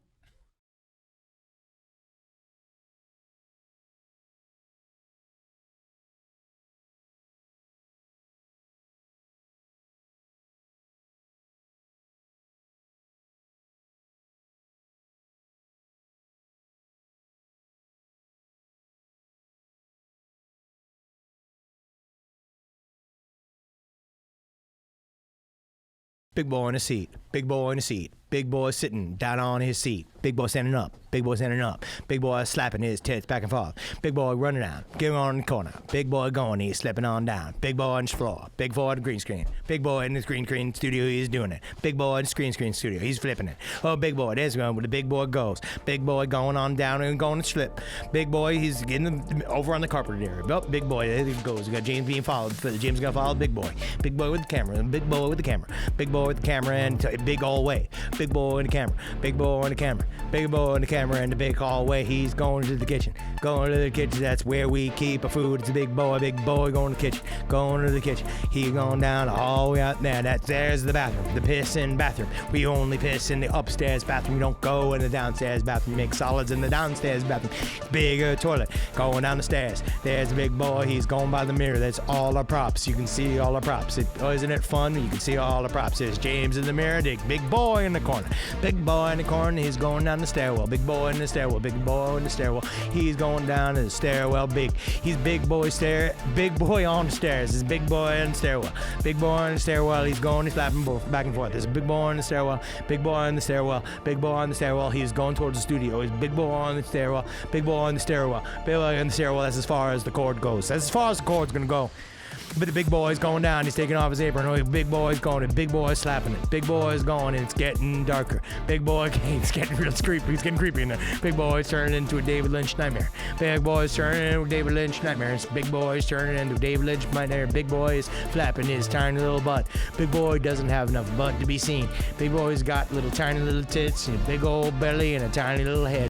Big boy in a seat. Big boy in a seat. Big boy sitting down on his seat. Big boy standing up. Big boy standing up. Big boy slapping his tits back and forth. Big boy running down. Getting on the corner. Big boy going. He's slipping on down. Big boy on the floor. Big boy on the green screen. Big boy in the green screen studio. He's doing it. Big boy in the screen studio. He's flipping it. Oh, big boy. There's going where the big boy goes. Big boy going on down and going to slip. Big boy, he's getting over on the carpet area. Oh, big boy. There he goes. We got James being followed. James gonna follow big boy. Big boy with the camera. Big boy with the camera. Big boy with the camera and big all way. Big boy in the camera. Big boy in the camera. Big boy in the camera and the big hallway. He's going to the kitchen. Going to the kitchen. That's where we keep our food. It's a big boy going to the kitchen. Going to the kitchen. He's going down all the way out there. There's the bathroom. The piss-in bathroom. We only piss in the upstairs bathroom. We don't go in the downstairs bathroom. We make solids in the downstairs bathroom. Bigger toilet. Going down the stairs. There's the big boy. He's going by the mirror. That's all our props. You can see all our props. Isn't it fun? You can see all the props. There's James in the mirror. Big boy in the corner. Big boy in the corner. He's going down the stairwell. Big boy in the stairwell. Big boy in the stairwell. He's going down the stairwell. He's big boy on the stairs. He's big boy in the stairwell. Big boy in the stairwell. He's going. He's slapping both back and forth. There's a big boy in the stairwell. Big boy in the stairwell. Big boy on the stairwell. He's going towards the studio. He's big boy on the stairwell. Big boy on the stairwell. Big boy on the stairwell. That's as far as the cord goes. That's as far as the cord's gonna go. But the big boy's going down. He's taking off his apron. Oh, big boy's going. And big boy's slapping it. Big boy's going, and it's getting darker. Big boy, he's getting real creepy. He's getting creepy in there. Big boy's turning into a David Lynch nightmare. Big boy's turning into a David Lynch nightmare. Big boy's turning into a David Lynch nightmare. Big boy is flapping his tiny little butt. Big boy doesn't have enough butt to be seen. Big boy's got little tiny little tits and a big old belly and a tiny little head.